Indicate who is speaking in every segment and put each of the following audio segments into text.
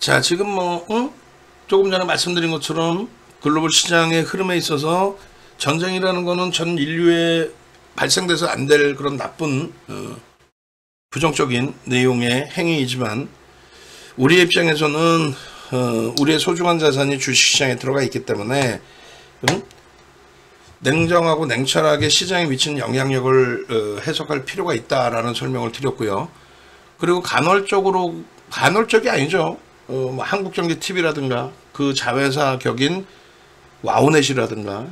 Speaker 1: 자, 지금 조금 전에 말씀드린 것처럼 글로벌 시장의 흐름에 있어서 전쟁이라는 거는 전 인류에 발생돼서 안 될 그런 나쁜 부정적인 내용의 행위이지만 우리의 입장에서는 우리의 소중한 자산이 주식시장에 들어가 있기 때문에 냉정하고 냉철하게 시장에 미치는 영향력을 해석할 필요가 있다라는 설명을 드렸고요. 그리고 간헐적이 아니죠. 한국전기TV라든가 그 자회사 격인 와우넷이라든가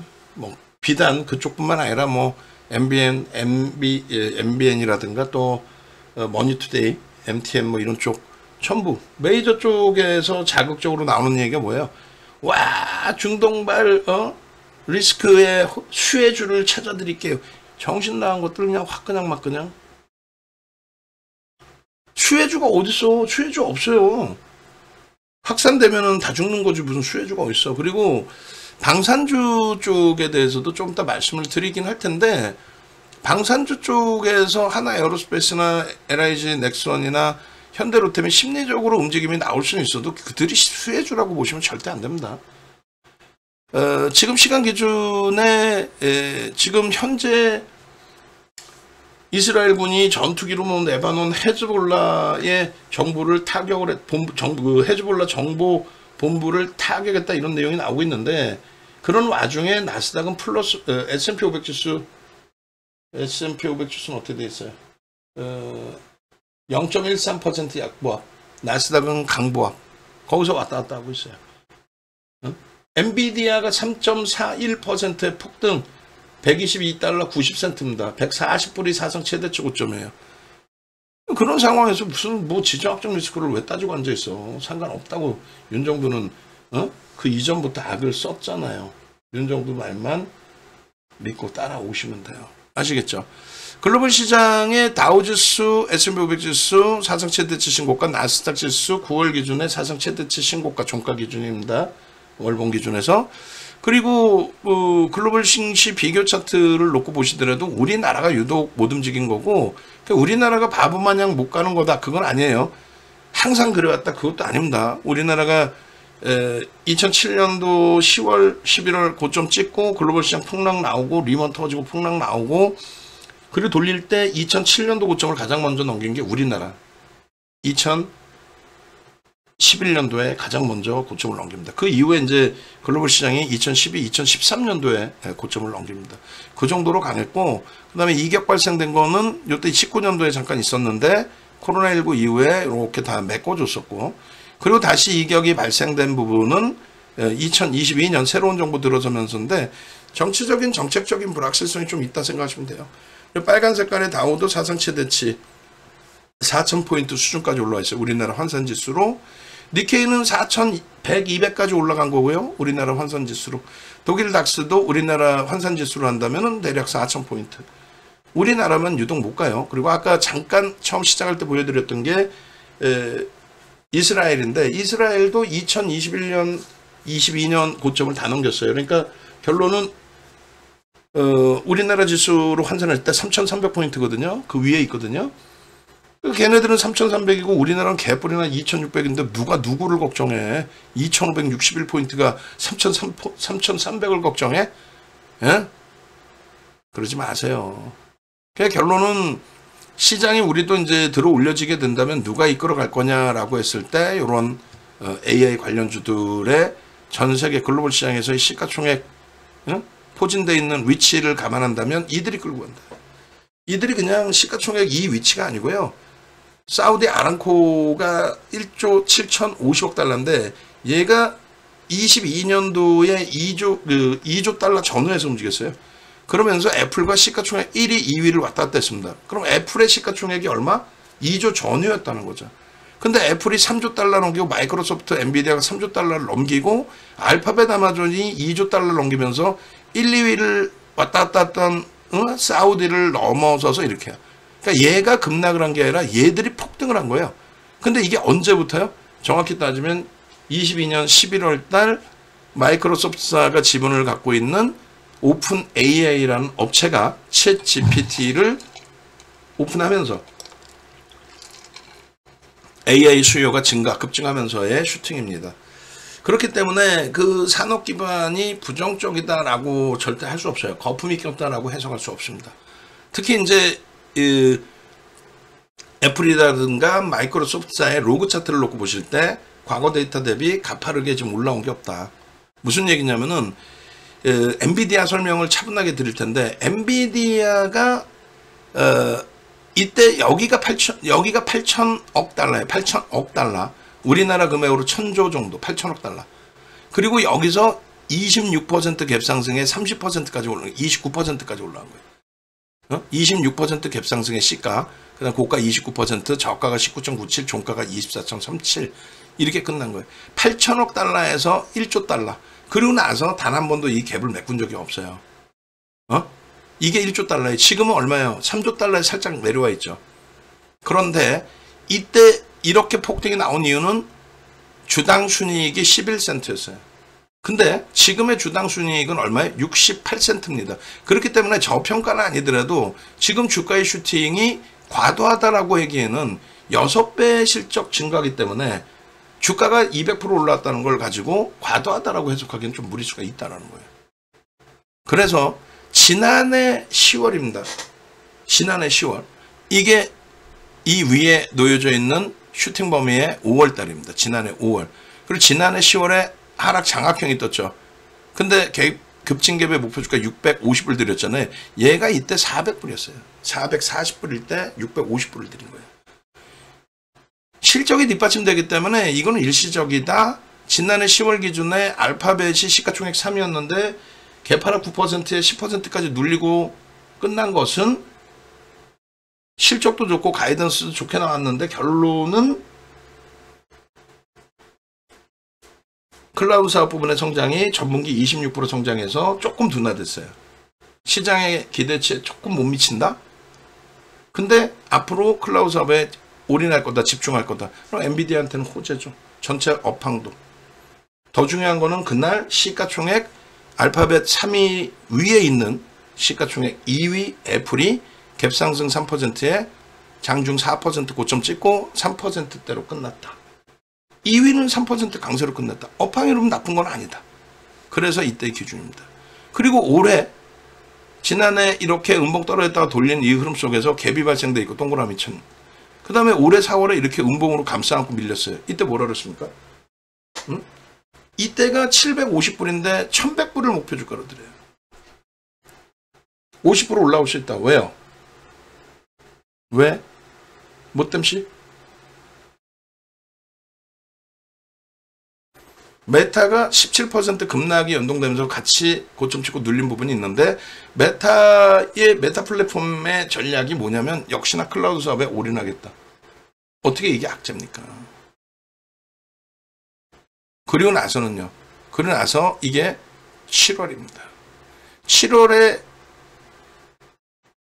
Speaker 1: 비단 그쪽뿐만 아니라 MBN이라든가 또 머니투데이, MTN 이런 쪽 전부 메이저 쪽에서 자극적으로 나오는 얘기가 뭐예요? 와, 중동발 리스크의 수혜주를 찾아드릴게요. 정신 나간 것들 그냥 확 그냥 막 그냥. 수혜주가 어딨어? 수혜주 없어요. 확산되면은 다 죽는 거지 무슨 수혜주가 어딨어. 그리고 방산주 쪽에 대해서도 좀 이따 말씀을 드리긴 할 텐데, 방산주 쪽에서 하나 에어로스페이스나 LIG 넥슨이나 현대로템이 심리적으로 움직임이 나올 수는 있어도 그들이 수혜주라고 보시면 절대 안 됩니다. 지금 시간 기준에 지금 현재 이스라엘군이 전투기로 레바논 헤즈볼라의 정부를 타격을 헤즈볼라 정보 본부를 타격했다 이런 내용이 나오고 있는데, 그런 와중에 나스닥은 플러스 S&P 500 지수는 어떻게 돼 있어요? 0.13% 약보합, 나스닥은 강보합, 거기서 왔다 갔다 하고 있어요. 엔비디아가 3.41%의 폭등, 122달러 90센트입니다. 140불이 사상 최대치 고점이에요. 그런 상황에서 무슨 지정학적 리스크를 왜 따지고 앉아있어. 상관없다고 윤정부는 그 이전부터 악을 썼잖아요. 윤정부 말만 믿고 따라오시면 돼요. 아시겠죠? 글로벌 시장의 다우지수, S&P 500 지수 사상 최대치 신고가, 나스닥 지수 9월 기준의 사상 최대치 신고가 종가 기준입니다. 월봉 기준에서. 그리고 글로벌 증시 비교 차트를 놓고 보시더라도 우리나라가 유독 못 움직인 거고, 우리나라가 바보 마냥 못 가는 거다 그건 아니에요. 항상 그래왔다 그것도 아닙니다. 우리나라가 2007년도 10월 11월 고점 찍고 글로벌 시장 폭락 나오고 리먼 터지고 폭락 나오고, 그리고 돌릴 때 2007년도 고점을 가장 먼저 넘긴 게 우리나라. 2011년도에 가장 먼저 고점을 넘깁니다. 그 이후에 이제 글로벌 시장이 2012, 2013년도에 고점을 넘깁니다. 그 정도로 강했고, 그 다음에 이격 발생된 거는 이때 19년도에 잠깐 있었는데 코로나19 이후에 이렇게 다 메꿔줬었고, 그리고 다시 이격이 발생된 부분은 2022년 새로운 정부 들어서면서인데 정치적인 정책적인 불확실성이 좀 있다 생각하시면 돼요. 빨간 색깔의 다우도 사상 최대치 4,000포인트 수준까지 올라와 있어요. 우리나라 환산지수로. 니케이는 4,100, 200까지 올라간 거고요. 우리나라 환산지수로. 독일 닥스도 우리나라 환산지수로 한다면 대략 4,000포인트. 우리나라만 유독 못 가요. 그리고 아까 잠깐 처음 시작할 때 보여드렸던 게 이스라엘인데, 이스라엘도 2021년, 22년 고점을 다 넘겼어요. 그러니까 결론은 우리나라 지수로 환산할 때 3,300포인트거든요. 그 위에 있거든요. 걔네들은 3,300이고 우리나라는 개뿔이나 2,600인데 누가 누구를 걱정해? 2,561포인트가 3,300을 걱정해? 예? 그러지 마세요. 결론은 시장이 우리도 이제 들어 올려지게 된다면 누가 이끌어 갈 거냐라고 했을 때 이런 AI 관련주들의 전 세계 글로벌 시장에서의 시가총액 포진되어 있는 위치를 감안한다면 이들이 끌고 간다. 이들이 그냥 시가총액 이 위치가 아니고요. 사우디 아람코가 1조 7,050억 달러인데 얘가 22년도에 2조 달러 전후에서 움직였어요. 그러면서 애플과 시가총액 1위, 2위를 왔다 갔다 했습니다. 그럼 애플의 시가총액이 얼마? 2조 전후였다는 거죠. 근데 애플이 3조 달러 넘기고 마이크로소프트, 엔비디아가 3조 달러를 넘기고 알파벳 아마존이 2조 달러를 넘기면서 1, 2위를 왔다 갔다 했던 사우디를 넘어서서 이렇게 해요. 그러니까 얘가 급락을 한 게 아니라 얘들이 폭등을 한 거예요. 근데 이게 언제부터요? 정확히 따지면 22년 11월 달 마이크로소프트사가 지분을 갖고 있는 오픈 AI라는 업체가 챗 GPT를 오픈하면서 AI 수요가 급증하면서의 슈팅입니다. 그렇기 때문에 그 산업 기반이 부정적이다라고 절대 할 수 없어요. 거품이 꼈다라고 해석할 수 없습니다. 특히 이제 애플이라든가 마이크로소프트사의 로그 차트를 놓고 보실 때 과거 데이터 대비 가파르게 지금 올라온 게 없다. 무슨 얘기냐면은 엔비디아 설명을 차분하게 드릴 텐데, 엔비디아가 이때 여기가 8천억 달러예요. 8천억 달러. 우리나라 금액으로 1000조 정도, 8천억 달러. 그리고 여기서 26% 갭 상승에 30%까지 올라, 29%까지 올라간 거예요. 26% 갭 상승의 시가, 그다음 고가 29%, 저가가 19.97, 종가가 24.37 이렇게 끝난 거예요. 8천억 달러에서 1조 달러. 그리고 나서 단 한 번도 이 갭을 메꾼 적이 없어요. 이게 1조 달러예요. 지금은 얼마예요? 3조 달러에 살짝 내려와 있죠. 그런데 이때 이렇게 폭등이 나온 이유는 주당 순이익이 11센트였어요. 근데 지금의 주당 순이익은 얼마예요? 68센트입니다. 그렇기 때문에 저평가는 아니더라도 지금 주가의 슈팅이 과도하다라고 하기에는 6배 실적 증가이기 때문에 주가가 200% 올랐다는 걸 가지고 과도하다라고 해석하기는 좀 무리수가 있다라는 거예요. 그래서 지난해 10월입니다. 지난해 10월. 이게 이 위에 놓여져 있는 슈팅 범위의 5월달입니다. 지난해 5월. 그리고 지난해 10월에 하락 장악형이 떴죠. 근데 급증갭의 목표주가 650불 드렸잖아요. 얘가 이때 400불이었어요. 440불일 때 650불을 드린 거예요. 실적이 뒷받침되기 때문에 이거는 일시적이다. 지난해 10월 기준에 알파벳이 시가총액 3위였는데 개파락 9%에 10%까지 눌리고 끝난 것은 실적도 좋고 가이던스도 좋게 나왔는데 결론은 클라우드 사업 부분의 성장이 전분기 26% 성장해서 조금 둔화됐어요. 시장의 기대치에 조금 못 미친다? 근데 앞으로 클라우드 사업에 올인할 거다, 집중할 거다. 그럼 엔비디아한테는 호재죠. 전체 업황도. 더 중요한 거는 그날 시가총액 알파벳 3위 위에 있는 시가총액 2위 애플이 갭상승 3%에 장중 4% 고점 찍고 3%대로 끝났다. 2위는 3% 강세로 끝났다. 업황이 그러면 나쁜 건 아니다. 그래서 이때의 기준입니다. 그리고 올해 지난해 이렇게 음봉 떨어졌다가 돌린 이 흐름 속에서 갭이 발생돼 있고 동그라미 천. 그 다음에 올해 4월에 이렇게 음봉으로 감싸안고 밀렸어요. 이때 뭐라 그랬습니까? 이때가 750불인데 1100불을 목표 주가로 드려요. 50% 올라올 수 있다. 왜요? 왜? 뭐 땜시? 메타가 17% 급락이 연동되면서 같이 고점 찍고 눌린 부분이 있는데, 메타 플랫폼의 전략이 뭐냐면 역시나 클라우드 사업에 올인하겠다. 어떻게 이게 악재입니까? 그리고 나서는요. 그리고 나서 이게 7월입니다. 7월에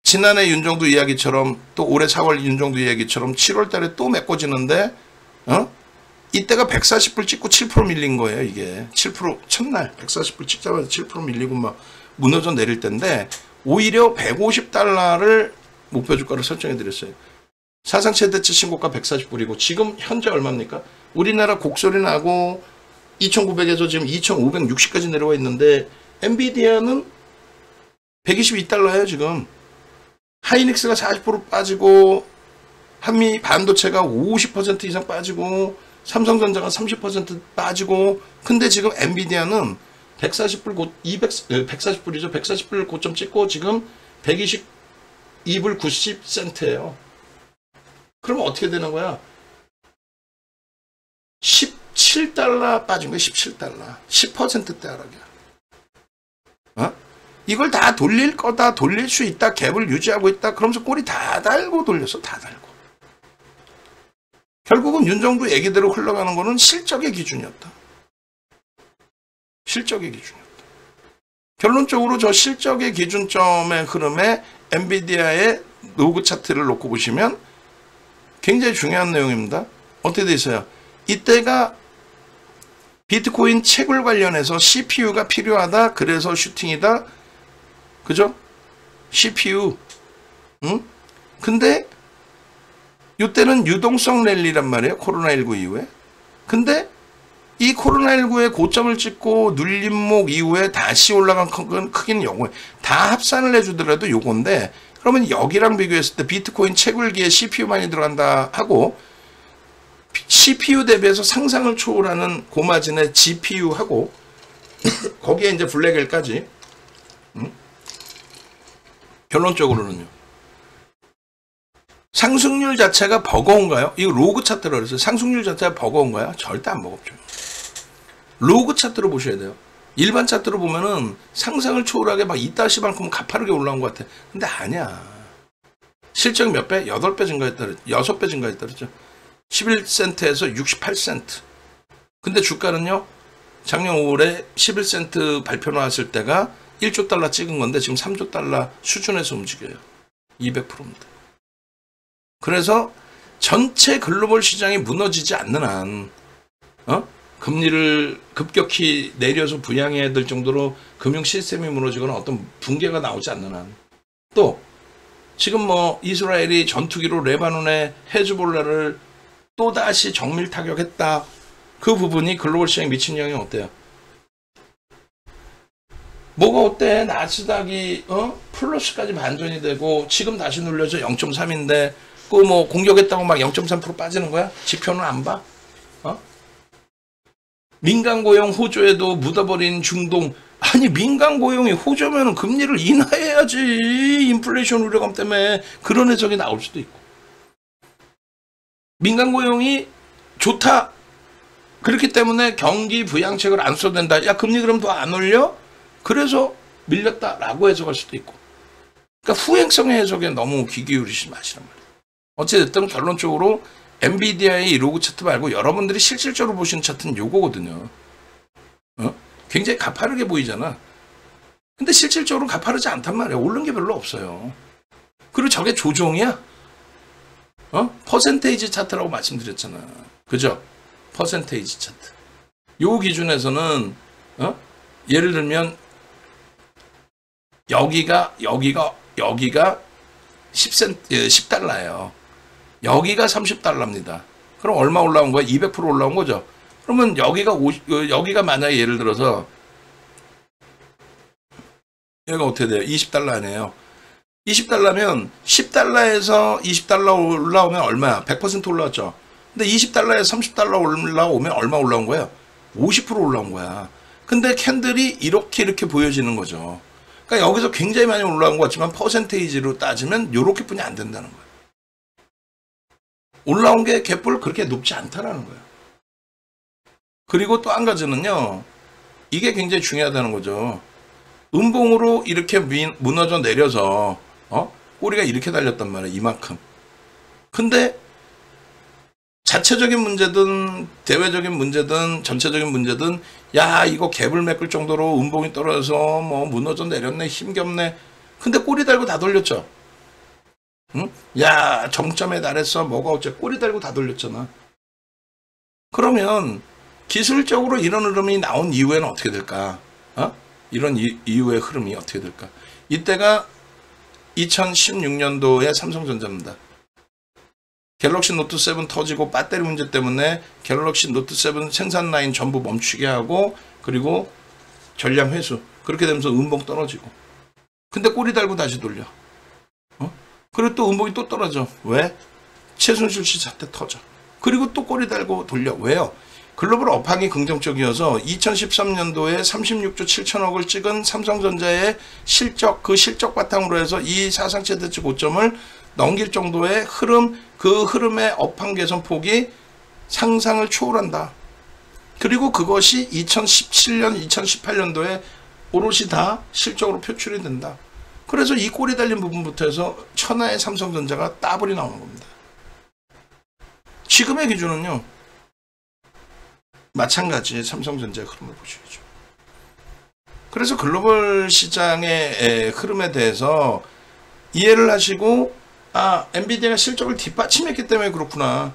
Speaker 1: 지난해 윤정두 이야기처럼 또 올해 4월 윤정두 이야기처럼 7월 달에 또 메꿔지는데 이때가 140불 찍고 7% 밀린 거예요. 이게 7% 첫날 140불 찍자마자 7% 밀리고 막 무너져 내릴 때인데 오히려 150달러를 목표 주가로 설정해 드렸어요. 사상 최대치 신고가 140불이고 지금 현재 얼마입니까? 우리나라 곡소리 나고 2,900에서 지금 2,560까지 내려와 있는데 엔비디아는 122달러예요. 지금 하이닉스가 40% 빠지고 한미 반도체가 50% 이상 빠지고 삼성전자가 30% 빠지고, 근데 지금 엔비디아는 140불이죠. 140불 고점 찍고 지금 122불 90센트예요. 그러면 어떻게 되는 거야? 17달러 빠진 거야. 17달러. 10%대 하락이야. 이걸 다 돌릴 거다, 돌릴 수 있다, 갭을 유지하고 있다, 그러면서 꼬리 다 달고 돌렸어. 다 달고. 결국은 윤정두 얘기대로 흘러가는 거는 실적의 기준이었다. 실적의 기준이었다. 결론적으로 저 실적의 기준점의 흐름에 엔비디아의 로그 차트를 놓고 보시면 굉장히 중요한 내용입니다. 어떻게 돼 있어요? 이때가 비트코인 채굴 관련해서 CPU가 필요하다. 그래서 슈팅이다. 그죠? CPU. 근데 이때는 유동성 랠리란 말이에요. 코로나19 이후에. 근데 이 코로나19의 고점을 찍고 눌림목 이후에 다시 올라간 크기는 요거예요. 다 합산을 해주더라도 요건데, 그러면 여기랑 비교했을 때 비트코인 채굴기에 CPU 많이 들어간다 하고 CPU 대비해서 상상을 초월하는 고마진의 GPU하고 거기에 이제 블랙엘까지 결론적으로는요. 상승률 자체가 버거운가요? 이거 로그 차트로 그랬어요. 상승률 자체가 버거운가요? 절대 안 버겁죠. 로그 차트로 보셔야 돼요. 일반 차트로 보면은 상상을 초월하게 막 이따시만큼 가파르게 올라온 것 같아. 근데 아니야. 실적이 몇 배? 8배 증가했다 그랬죠. 6배 증가했다 그랬죠. 11센트에서 68센트. 근데 주가는요, 작년 5월에 11센트 발표 나왔을 때가 1조 달러 찍은 건데 지금 3조 달러 수준에서 움직여요. 200%입니다. 그래서 전체 글로벌 시장이 무너지지 않는 한, 금리를 급격히 내려서 부양해야 될 정도로 금융 시스템이 무너지거나 어떤 붕괴가 나오지 않는 한, 또 지금 뭐 이스라엘이 전투기로 레바논의 헤즈볼라를 또다시 정밀 타격했다. 그 부분이 글로벌 시장에 미친 영향이 어때요? 뭐가 어때? 나스닥이 플러스까지 반전이 되고 지금 다시 눌려서 0.3인데 그 뭐 공격했다고 막 0.3% 빠지는 거야? 지표는 안 봐? 민간 고용 호조에도 묻어버린 중동. 아니 민간 고용이 호조면은 금리를 인하해야지. 인플레이션 우려감 때문에 그런 해석이 나올 수도 있고. 민간 고용이 좋다. 그렇기 때문에 경기 부양책을 안 써도 된다. 야 금리 그럼 더 안 올려? 그래서 밀렸다라고 해석할 수도 있고. 그러니까 후행성의 해석에 너무 귀 기울이지 마시란 말이에요. 어찌됐든 결론적으로 엔비디아의 로그 차트 말고 여러분들이 실질적으로 보시는 차트는 요거거든요. 굉장히 가파르게 보이잖아. 근데 실질적으로 가파르지 않단 말이야. 오른 게 별로 없어요. 그리고 저게 조종이야? 퍼센테이지 차트라고 말씀드렸잖아. 그죠? 퍼센테이지 차트. 요 기준에서는 예를 들면 여기가 10달러예요. 여기가 30달러입니다. 그럼 얼마 올라온 거야? 200% 올라온 거죠. 그러면 여기가 만약에 예를 들어서 여기가 어떻게 돼요? 20달러 아니에요. 20달러면 10달러에서 20달러 올라오면 얼마야? 100% 올라왔죠. 근데 20달러에서 30달러 올라오면 얼마 올라온 거예요? 50% 올라온 거야. 근데 캔들이 이렇게 보여지는 거죠. 그러니까 여기서 굉장히 많이 올라온 것 같지만 퍼센테이지로 따지면 요렇게 뿐이 안 된다는 거예요. 올라온 게 갭볼 그렇게 높지 않다라는 거예요. 그리고 또 한 가지는요. 이게 굉장히 중요하다는 거죠. 음봉으로 이렇게 무너져 내려서 꼬리가 이렇게 달렸단 말이에요. 이만큼. 근데 자체적인 문제든 대외적인 문제든 전체적인 문제든 야 이거 갭을 메꿀 정도로 음봉이 떨어져서 뭐 무너져 내렸네 힘겹네. 근데 꼬리 달고 다 돌렸죠. 응? 야 정점에 달했어 뭐가 어째 꼬리 달고 다 돌렸잖아. 그러면 기술적으로 이런 흐름이 나온 이후에는 어떻게 될까? 이런 이후의 흐름이 어떻게 될까? 이때가 2016년도의 삼성전자입니다. 갤럭시 노트 7 터지고 배터리 문제 때문에 갤럭시 노트 7 생산 라인 전부 멈추게 하고 그리고 전량 회수 그렇게 되면서 음봉 떨어지고 근데 꼬리 달고 다시 돌려. 그리고 또 음봉이 또 떨어져. 왜? 최순실 씨 사태 터져. 그리고 또 꼬리 달고 돌려. 왜요? 글로벌 업황이 긍정적이어서 2013년도에 36조 7천억을 찍은 삼성전자의 실적, 그 실적 바탕으로 해서 이 사상 최대치 고점을 넘길 정도의 흐름, 그 흐름의 업황 개선 폭이 상상을 초월한다. 그리고 그것이 2017년, 2018년도에 오롯이 다 실적으로 표출이 된다. 그래서 이 꼬리 달린 부분부터 해서 천하의 삼성전자가 따블이 나오는 겁니다. 지금의 기준은요. 마찬가지의 삼성전자의 흐름을 보셔야죠. 그래서 글로벌 시장의 흐름에 대해서 이해를 하시고 엔비디아가 실적을 뒷받침했기 때문에 그렇구나.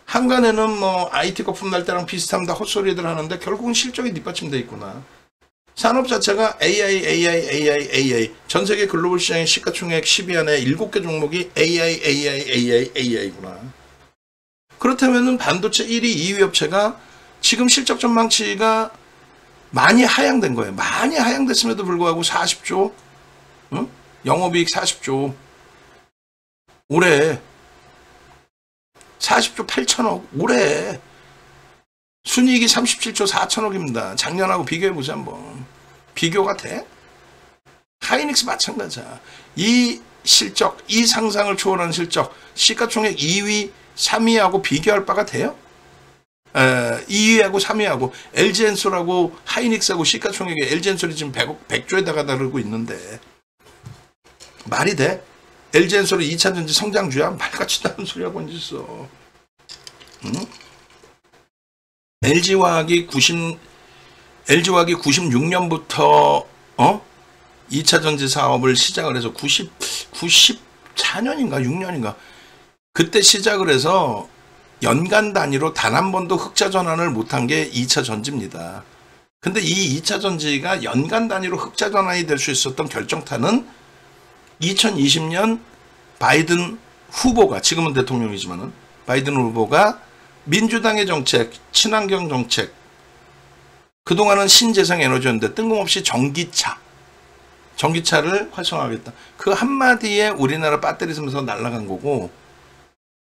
Speaker 1: 한간에는 뭐 IT 거품 날 때랑 비슷합니다. 헛소리들 하는데 결국은 실적이 뒷받침돼 있구나. 산업 자체가 AI 전 세계 글로벌 시장의 시가총액 10위 안에 7개 종목이 AI구나. 그렇다면은 반도체 1위, 2위 업체가 지금 실적 전망치가 많이 하향된 거예요. 많이 하향됐음에도 불구하고 40조, 응? 영업이익 40조, 올해 40조 8천억, 올해 순이익이 37조 4천억입니다. 작년하고 비교해보자 한번. 비교가 돼? 하이닉스 마찬가지야. 이 실적, 이 상상을 초월한 실적, 시가총액 2위, 3위하고 비교할 바가 돼요? 2위하고 3위하고 LG엔솔하고 하이닉스하고 시가총액이 LG엔솔이 지금 100조에 다가다르고 있는데 말이 돼? LG엔솔이 2차전지 성장주야? 말같이 나는 소리하고 있어. 응? LG화학이 96년부터 2차전지 사업을 시작을 해서 94년인가 6년인가 그때 시작을 해서 연간 단위로 단 한 번도 흑자 전환을 못한 게 2차 전지입니다. 근데 이 2차 전지가 연간 단위로 흑자 전환이 될 수 있었던 결정타는 2020년 바이든 후보가, 지금은 대통령이지만은 바이든 후보가 민주당의 정책, 친환경 정책, 그동안은 신재생 에너지였는데 뜬금없이 전기차를 활성화하겠다. 그 한마디에 우리나라 배터리 쓰면서 날아간 거고,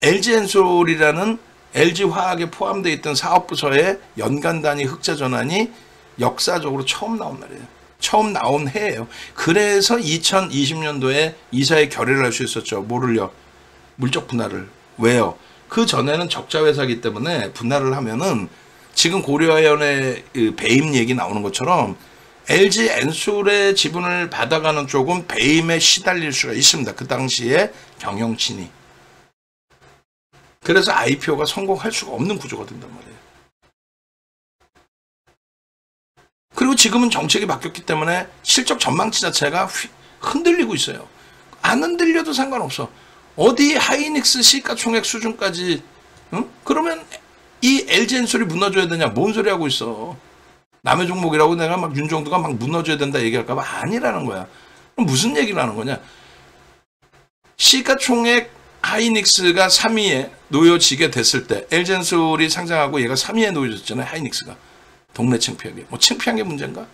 Speaker 1: LG엔솔이라는 LG화학에 포함되어 있던 사업부서의 연간 단위 흑자 전환이 역사적으로 처음 나온 날이에요. 처음 나온 해예요. 그래서 2020년도에 이사회 결의를 할 수 있었죠. 뭐를요? 물적 분할을. 왜요? 그 전에는 적자 회사이기 때문에 분할을 하면은 지금 고려아연의 배임 얘기 나오는 것처럼 LG엔솔의 지분을 받아가는 쪽은 배임에 시달릴 수가 있습니다. 그 당시에 경영진이. 그래서 IPO가 성공할 수가 없는 구조가 된단 말이에요. 그리고 지금은 정책이 바뀌었기 때문에 실적 전망치 자체가 흔들리고 있어요. 안 흔들려도 상관없어. 어디 하이닉스 시가총액 수준까지, 응? 그러면 이 LG엔솔이 무너져야 되냐? 뭔 소리 하고 있어. 남의 종목이라고 내가 막 윤정두가 막 무너져야 된다 얘기할까 봐 아니라는 거야. 그럼 무슨 얘기를 하는 거냐? 시가총액 하이닉스가 3위에 놓여지게 됐을 때, LG엔솔이 상장하고 얘가 3위에 놓여졌잖아요. 하이닉스가. 동네 창피하게. 뭐 창피한 게 문제인가?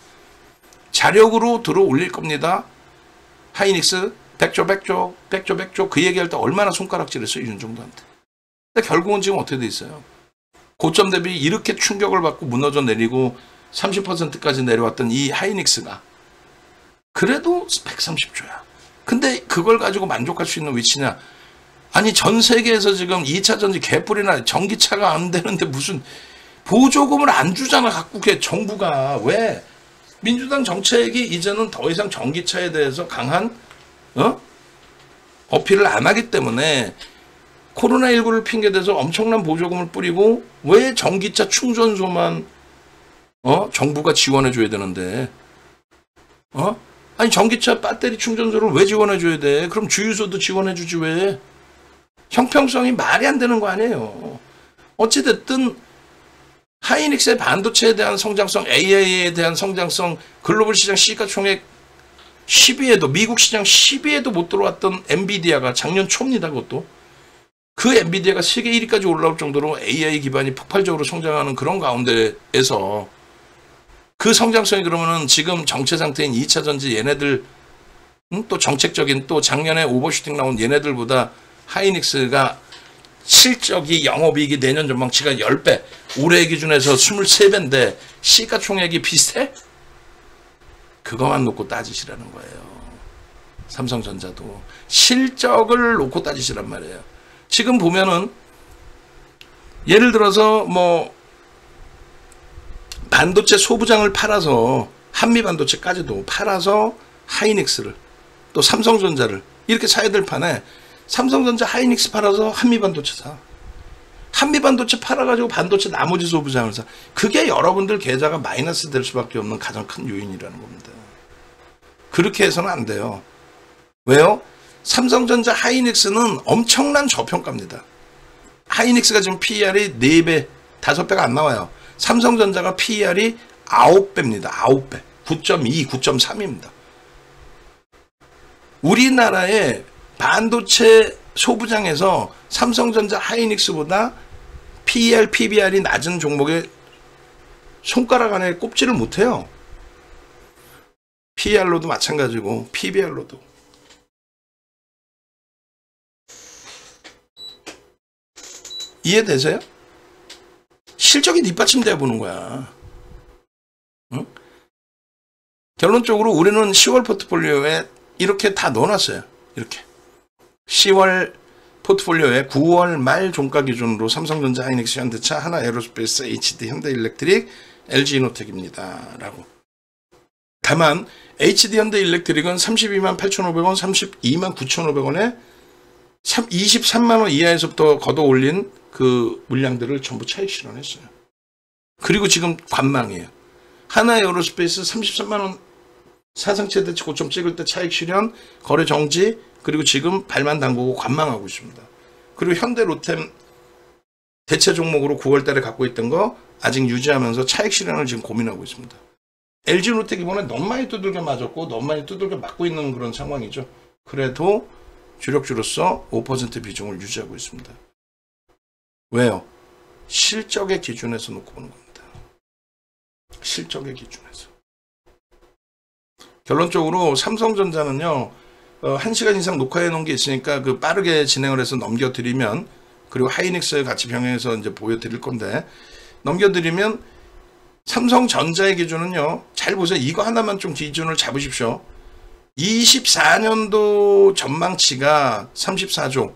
Speaker 1: 자력으로 들어 올릴 겁니다. 하이닉스 100조 그 얘기할 때 얼마나 손가락질했어요, 윤정두한테. 근데 결국은 지금 어떻게 돼 있어요? 고점 대비 이렇게 충격을 받고 무너져 내리고 30%까지 내려왔던 이 하이닉스가 그래도 130조야. 근데 그걸 가지고 만족할 수 있는 위치냐? 아니 전 세계에서 지금 2차 전지 개뿔이나 전기차가 안 되는데 무슨 보조금을 안 주잖아. 갖고 정부가. 왜? 민주당 정책이 이제는 더 이상 전기차에 대해서 강한 어필을 안 하기 때문에 코로나19를 핑계대서 엄청난 보조금을 뿌리고, 왜 전기차 충전소만 정부가 지원해 줘야 되는데 아니 전기차 배터리 충전소를 왜 지원해 줘야 돼? 그럼 주유소도 지원해 주지 왜? 형평성이 말이 안 되는 거 아니에요. 어찌됐든 하이닉스의 반도체에 대한 성장성, AI에 대한 성장성, 글로벌 시장 시가총액 10위에도, 미국 시장 10위에도 못 들어왔던 엔비디아가 작년 초입니다. 그것도. 그 엔비디아가 세계 1위까지 올라올 정도로 AI 기반이 폭발적으로 성장하는 그런 가운데에서 그 성장성이 그러면은 지금 정체 상태인 2차 전지 얘네들, 또 정책적인, 또 작년에 오버슈팅 나온 얘네들보다 하이닉스가 실적이, 영업이익이 내년 전망치가 10배, 올해 기준에서 23배인데 시가총액이 비슷해? 그것만 놓고 따지시라는 거예요. 삼성전자도 실적을 놓고 따지시란 말이에요. 지금 보면은 예를 들어서 뭐 반도체 소부장을 팔아서, 한미반도체까지도 팔아서 하이닉스를, 또 삼성전자를 이렇게 사야 될 판에 삼성전자 하이닉스 팔아서 한미반도체 사. 한미반도체 팔아가지고 반도체 나머지 소부장을 사. 그게 여러분들 계좌가 마이너스 될 수밖에 없는 가장 큰 요인이라는 겁니다. 그렇게 해서는 안 돼요. 왜요? 삼성전자 하이닉스는 엄청난 저평가입니다. 하이닉스가 지금 PER이 4배, 5배가 안 나와요. 삼성전자가 PER이 9배입니다. 9배. 9.2, 9.3입니다. 우리나라의 반도체 소부장에서 삼성전자 하이닉스보다 PER, PBR이 낮은 종목에 손가락 안에 꼽지를 못해요. PER로도 마찬가지고 PBR로도. 이해되세요? 실적이 뒷받침돼야 보는 거야. 응? 결론적으로 우리는 10월 포트폴리오에 이렇게 다 넣어놨어요. 이렇게 10월 포트폴리오에 9월 말 종가 기준으로 삼성전자, 하이닉스, 현대차, 하나에어로스페이스, HD, 현대일렉트릭, LG이노텍입니다. 라고. 다만 HD 현대일렉트릭은 32만 8,500원, 32만 9,500원에 23만원 이하에서부터 걷어 올린 그 물량들을 전부 차익 실현했어요. 그리고 지금 관망이에요. 하나에어로스페이스 33만원 사상 최대치 고점 찍을 때 차익 실현, 거래 정지, 그리고 지금 발만 담그고 관망하고 있습니다. 그리고 현대로템 대체 종목으로 9월달에 갖고 있던 거 아직 유지하면서 차익 실현을 지금 고민하고 있습니다. LG노텍 이번에 너무 많이 두들겨 맞았고 너무 많이 두들겨 맞고 있는 그런 상황이죠. 그래도 주력주로서 5% 비중을 유지하고 있습니다. 왜요? 실적의 기준에서 놓고 보는 겁니다. 실적의 기준에서. 결론적으로 삼성전자는요, 1시간 이상 녹화해 놓은 게 있으니까 그 빠르게 진행을 해서 넘겨드리면, 그리고 하이닉스 같이 병행해서 이제 보여드릴 건데, 넘겨드리면 삼성전자의 기준은요, 잘 보세요. 이거 하나만 좀 기준을 잡으십시오. 24년도 전망치가 34조,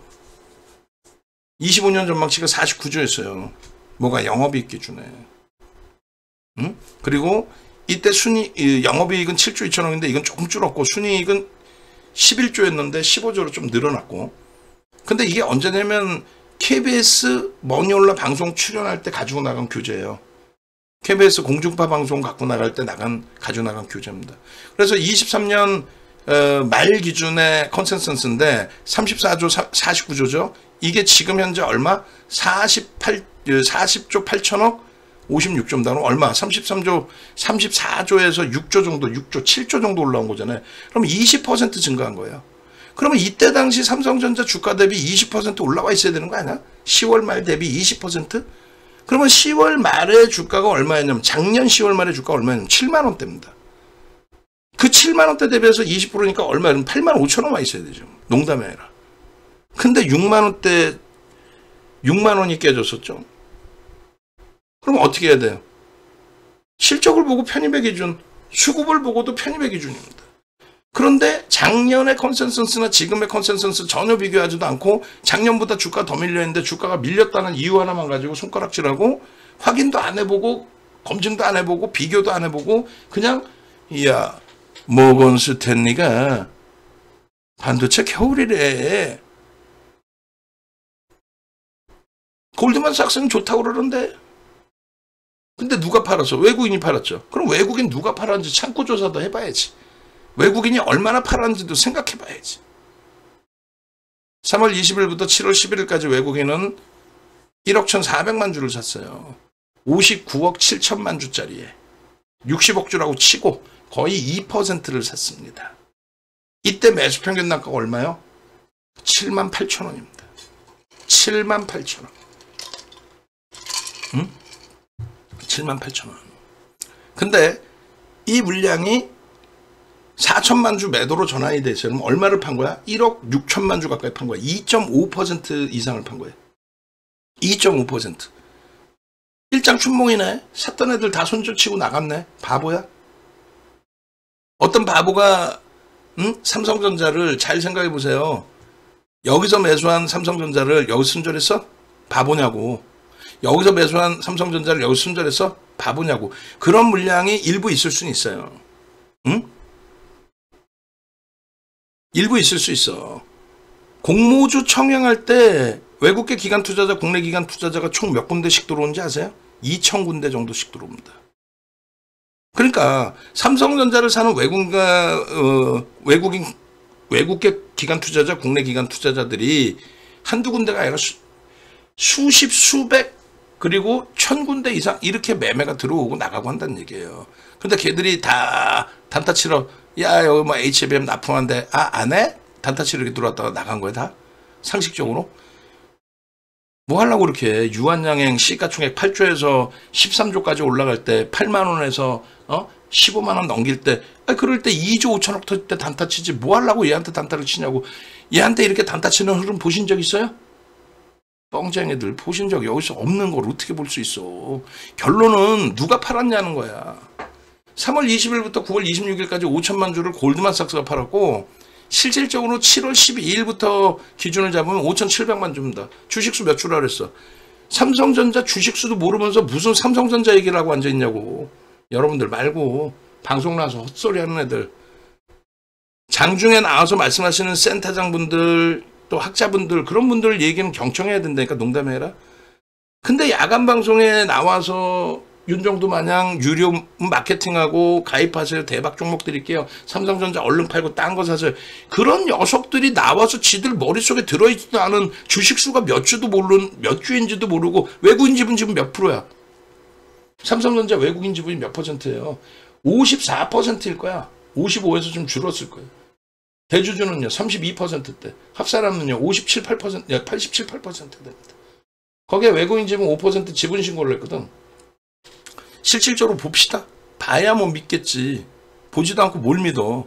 Speaker 1: 25년 전망치가 49조였어요. 뭐가 영업이익 기준에. 응? 그리고 이때 영업이익은 7조 2천억인데 이건 조금 줄었고, 순이익은 11조였는데 15조로 좀 늘어났고. 근데 이게 언제냐면 KBS 머니올라 방송 출연할 때 가지고 나간 교재예요. KBS 공중파 방송 갖고 나갈 때 가지고 나간 교재입니다. 그래서 23년 말 기준의 컨센서스인데 34조 49조죠. 이게 지금 현재 얼마? 40조 8천억 56조입니다. 얼마? 34조에서 6조 정도, 6조, 7조 정도 올라온 거잖아요. 그럼 20% 증가한 거예요. 그러면 이때 당시 삼성전자 주가 대비 20% 올라와 있어야 되는 거 아니야? 10월 말 대비 20%? 그러면 10월 말에 주가가 얼마였냐면, 작년 10월 말에 주가가 얼마였냐면 7만 원대입니다. 그 7만 원대 대비해서 20%니까 얼마냐면 8만 5천 원만 있어야 되죠. 농담이 아니라. 근데 6만 원대, 6만 원이 깨졌었죠. 그럼 어떻게 해야 돼요? 실적을 보고 편입의 기준, 수급을 보고도 편입의 기준입니다. 그런데 작년의 컨센서스나 지금의 컨센서스 전혀 비교하지도 않고 작년보다 주가 더 밀려있는데 주가가 밀렸다는 이유 하나만 가지고 손가락질하고 확인도 안 해보고 검증도 안 해보고 비교도 안 해보고 그냥 야 모건 스탠리가 반도체 겨울이래. 골드만삭스는 좋다고 그러는데 근데 누가 팔았어? 외국인이 팔았죠. 그럼 외국인 누가 팔았는지 창고 조사도 해봐야지. 외국인이 얼마나 팔았는지도 생각해 봐야지. 3월 20일부터 7월 11일까지 외국인은 1억 1,400만 주를 샀어요. 59억 7천만 주짜리에 60억 주라고 치고 거의 2%를 샀습니다. 이때 매수 평균 단가가 얼마요? 7만 8천 원입니다. 7만 8천 원. 응? 7만 8천 원. 근데 이 물량이 4천만 주 매도로 전환이 됐어요. 그럼 얼마를 판 거야? 1억 6천만 주 가까이 판 거야. 2.5% 이상을 판 거예요. 2.5%. 일장 춘몽이네. 샀던 애들 다 손절치고 나갔네. 바보야? 어떤 바보가 삼성전자를 잘 생각해 보세요. 여기서 매수한 삼성전자를 여기서 손절했어? 바보냐고. 여기서 매수한 삼성전자를 여기서 손절했어? 바보냐고. 그런 물량이 일부 있을 수는 있어요. 응? 일부 있을 수 있어. 공모주 청약할 때 외국계 기관 투자자, 국내 기관 투자자가 총 몇 군데씩 들어오는지 아세요? 2,000군데 정도씩 들어옵니다. 그러니까 삼성전자를 사는 외국계 기관 투자자, 국내 기관 투자자들이 한두 군데가 아니라 수십, 수백, 그리고 1,000군데 이상 이렇게 매매가 들어오고 나가고 한다는 얘기예요. 근데 걔들이 다 단타 치러 야 여기 뭐 HBM 납품한데 안 해? 단타 치러 이렇게 들어왔다가 나간 거야 다? 상식적으로? 뭐 하려고 그렇게 유한양행 시가총액 8조에서 13조까지 올라갈 때 8만 원에서 15만 원 넘길 때 그럴 때 2조 5천억 터질 때 단타 치지 뭐 하려고 얘한테 단타를 치냐고. 얘한테 이렇게 단타 치는 흐름 보신 적 있어요? 뻥쟁이들 보신 적 여기서 없는 걸 어떻게 볼 수 있어. 결론은 누가 팔았냐는 거야. 3월 20일부터 9월 26일까지 5천만 주를 골드만삭스가 팔았고 실질적으로 7월 12일부터 기준을 잡으면 5,700만 주입니다. 주식수 몇 주라 그랬어. 삼성전자 주식수도 모르면서 무슨 삼성전자 얘기를 하고 앉아있냐고. 여러분들 말고 방송 나와서 헛소리 하는 애들. 장중에 나와서 말씀하시는 센터장분들 또 학자분들 그런 분들 얘기는 경청해야 된다니까. 농담해라. 근데 야간 방송에 나와서 윤정도 마냥 유료 마케팅하고 가입하세요. 대박 종목 드릴게요. 삼성전자 얼른 팔고 딴 거 사세요. 그런 녀석들이 나와서 지들 머릿속에 들어있지도 않은 주식수가 몇 주도 모르는 몇 주인지도 모르고 외국인 지분 지금 몇 프로야. 삼성전자 외국인 지분이 몇 %예요? 54%일 거야. 55에서 좀 줄었을 거예요. 대주주는요 32%대. 합사람은요 57, 8%, 87, 8% 됩니다. 거기에 외국인 지분 5% 지분 신고를 했거든. 실질적으로 봅시다. 봐야 뭐 믿겠지. 보지도 않고 뭘 믿어.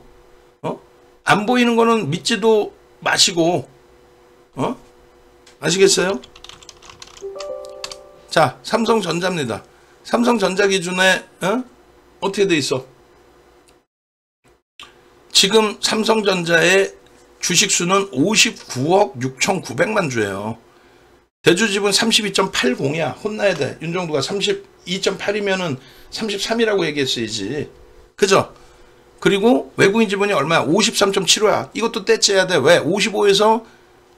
Speaker 1: 안 보이는 거는 믿지도 마시고. 아시겠어요? 자, 삼성전자입니다. 삼성전자 기준에 어떻게 돼 있어? 지금 삼성전자의 주식수는 59억 6,900만 주예요. 대주지분 32.80이야. 혼나야 돼. 윤정도가 32.8이면은 33이라고 얘기했어야지. 그죠? 그리고 외국인 지분이 얼마야? 53.75야. 이것도 떼째야 돼. 왜? 55에서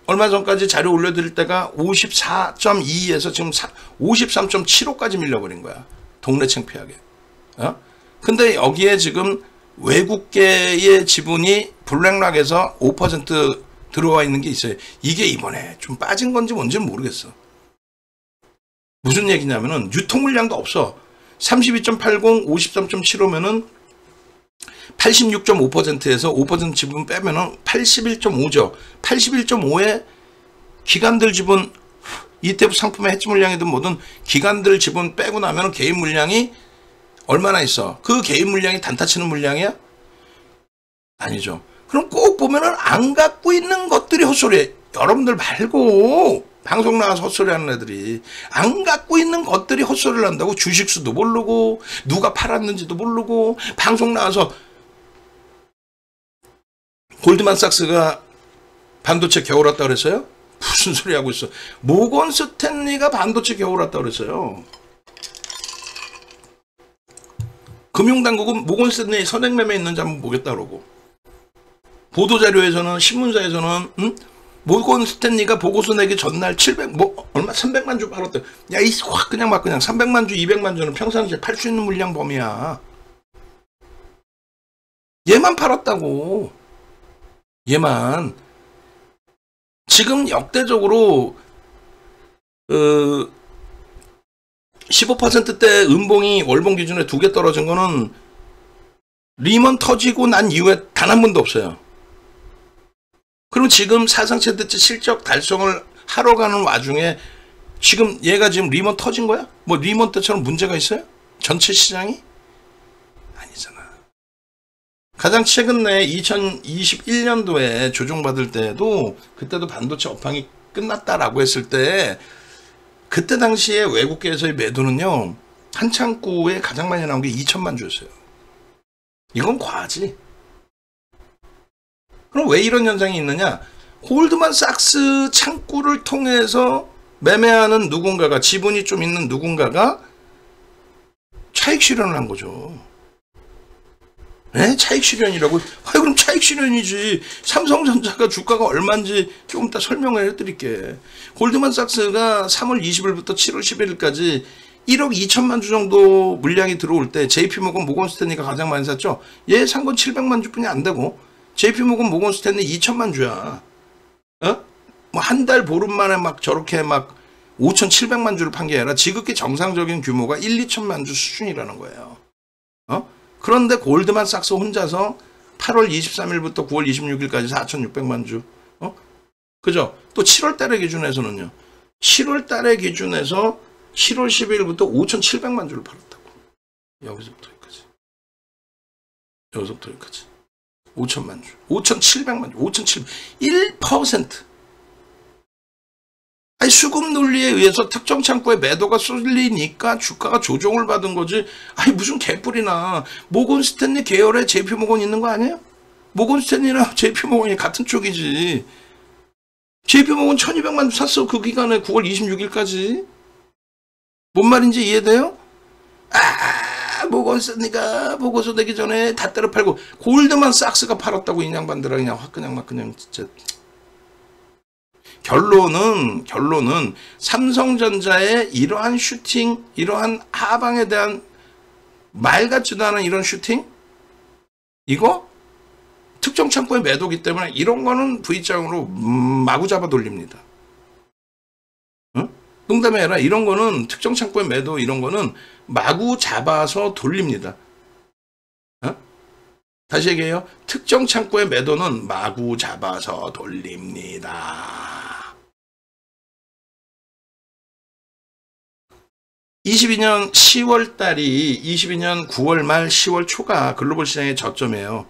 Speaker 1: 얼마 전까지 자료 올려드릴 때가 54.2에서 지금 53.75까지 밀려버린 거야. 동네 창피하게. 근데 여기에 지금 외국계의 지분이 블랙락에서 5% 들어와 있는 게 있어요. 이게 이번에 좀 빠진 건지 뭔지는 모르겠어. 무슨 얘기냐면은 유통 물량도 없어. 32.80, 53.75면은 86.5%에서 5% 지분 빼면은 81.5죠. 81.5에 기관들 지분, ETF 상품의 해지 물량이든 뭐든 기관들 지분 빼고 나면은 개인 물량이 얼마나 있어? 그 개인 물량이 단타 치는 물량이야? 아니죠. 그럼 꼭 보면은 안 갖고 있는 것들이 헛소리해. 여러분들 말고 방송 나와서 헛소리 하는 애들이 안 갖고 있는 것들이 헛소리를 한다고. 주식수도 모르고 누가 팔았는지도 모르고 방송 나와서 골드만삭스가 반도체 겨울 왔다 그랬어요? 무슨 소리 하고 있어. 모건 스탠리가 반도체 겨울 왔다 그랬어요. 금융당국은 모건 스탠리 선행매매 있는지 한번 보겠다 그러고, 보도자료에서는 신문사에서는 모건 스탠리가 보고서 내기 전날 300만 주 팔았대. 야, 이 확 그냥 막 그냥 300만 주, 200만 주는 평상시에 팔 수 있는 물량 범위야. 얘만 팔았다고. 얘만. 지금 역대적으로 15%대 은봉이 월봉 기준에 2개 떨어진 거는 리먼 터지고 난 이후에 단 한 번도 없어요. 그럼 지금 사상 최대치 실적 달성을 하러 가는 와중에 지금 얘가 지금 리먼 터진 거야? 뭐 리먼 때처럼 문제가 있어요? 전체 시장이? 아니잖아. 가장 최근에 2021년도에 조정받을 때도 그때도 반도체 업황이 끝났다라고 했을 때 그때 당시에 외국계에서의 매도는요, 한 창구에 가장 많이 나온 게 2천만 주였어요. 이건 과하지. 그럼 왜 이런 현상이 있느냐? 골드만삭스 창구를 통해서 매매하는 누군가가, 지분이 좀 있는 누군가가 차익 실현을 한 거죠. 네? 차익 실현이라고? 그럼 차익 실현이지. 삼성전자가 주가가 얼마인지 조금 이따 설명을 해드릴게. 골드만삭스가 3월 20일부터 7월 11일까지 1억 2천만 주 정도 물량이 들어올 때 JP모건 모건스탠리가 가장 많이 샀죠. 얘 산 건 700만 주뿐이 안 되고 JP모건 모건스탠리 2천만 주야. 뭐 한 달 보름 만에 막 저렇게 막 5,700만 주를 판 게 아니라 지극히 정상적인 규모가 1, 2천만 주 수준이라는 거예요. 그런데 골드만삭스 혼자서 8월 23일부터 9월 26일까지 4,600만 주. 그죠? 또 7월 달의 기준에서는요. 7월 달에 기준해서 7월 12일부터 5,700만 주를 팔았다고. 여기서부터 여기까지. 여기서부터 여기까지. 5천만 주. 5,700만 주. 5,700. 1%. 아니, 수급 논리에 의해서 특정 창고에 매도가 쏠리니까 주가가 조정을 받은 거지. 아니, 무슨 개뿔이나. 모건 스탠리 계열에 JP 모건 있는 거 아니에요? 모건 스탠리랑 JP 모건이 같은 쪽이지. JP 모건 1,200만 주 샀어. 그 기간에 9월 26일까지. 뭔 말인지 이해돼요? 모건 스탠리가 보고서 내기 전에 다 때려 팔고 골드만 삭스가 팔았다고 이 양반들아 그냥 확 그냥 막 그냥 진짜. 결론은 삼성전자의 이러한 슈팅, 이러한 하방에 대한 말 같지도 않은 이런 슈팅, 이거 특정 창고의 매도기 때문에 이런 거는 V장으로 마구 잡아 돌립니다. 응? 농담이 아니라 이런 거는 특정 창고의 매도 이런 거는 마구 잡아서 돌립니다. 어? 다시 얘기해요. 특정 창고의 매도는 마구 잡아서 돌립니다. 22년 10월 달이 22년 9월 말 10월 초가 글로벌 시장의 저점이에요.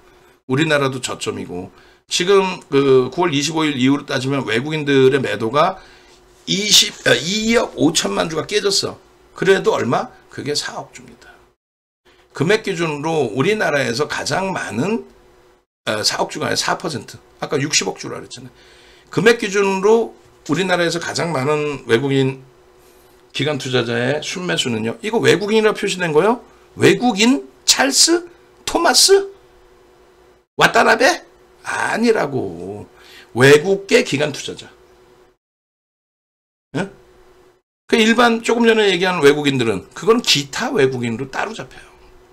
Speaker 1: 우리나라도 저점이고 지금 그 9월 25일 이후로 따지면 외국인들의 매도가 2억 5천만 주가 깨졌어. 그래도 얼마? 그게 4억 주입니다. 금액 기준으로 우리나라에서 가장 많은 4억 주가 아니라 4%. 아까 60억 주라 그랬잖아요. 금액 기준으로 우리나라에서 가장 많은 외국인 기관 투자자의 순매수는요. 이거 외국인이라고 표시된 거요? 외국인? 찰스? 토마스? 와타나베? 아니라고. 외국계 기관 투자자. 예? 그 일반 조금 전에 얘기한 외국인들은 그건 기타 외국인으로 따로 잡혀요.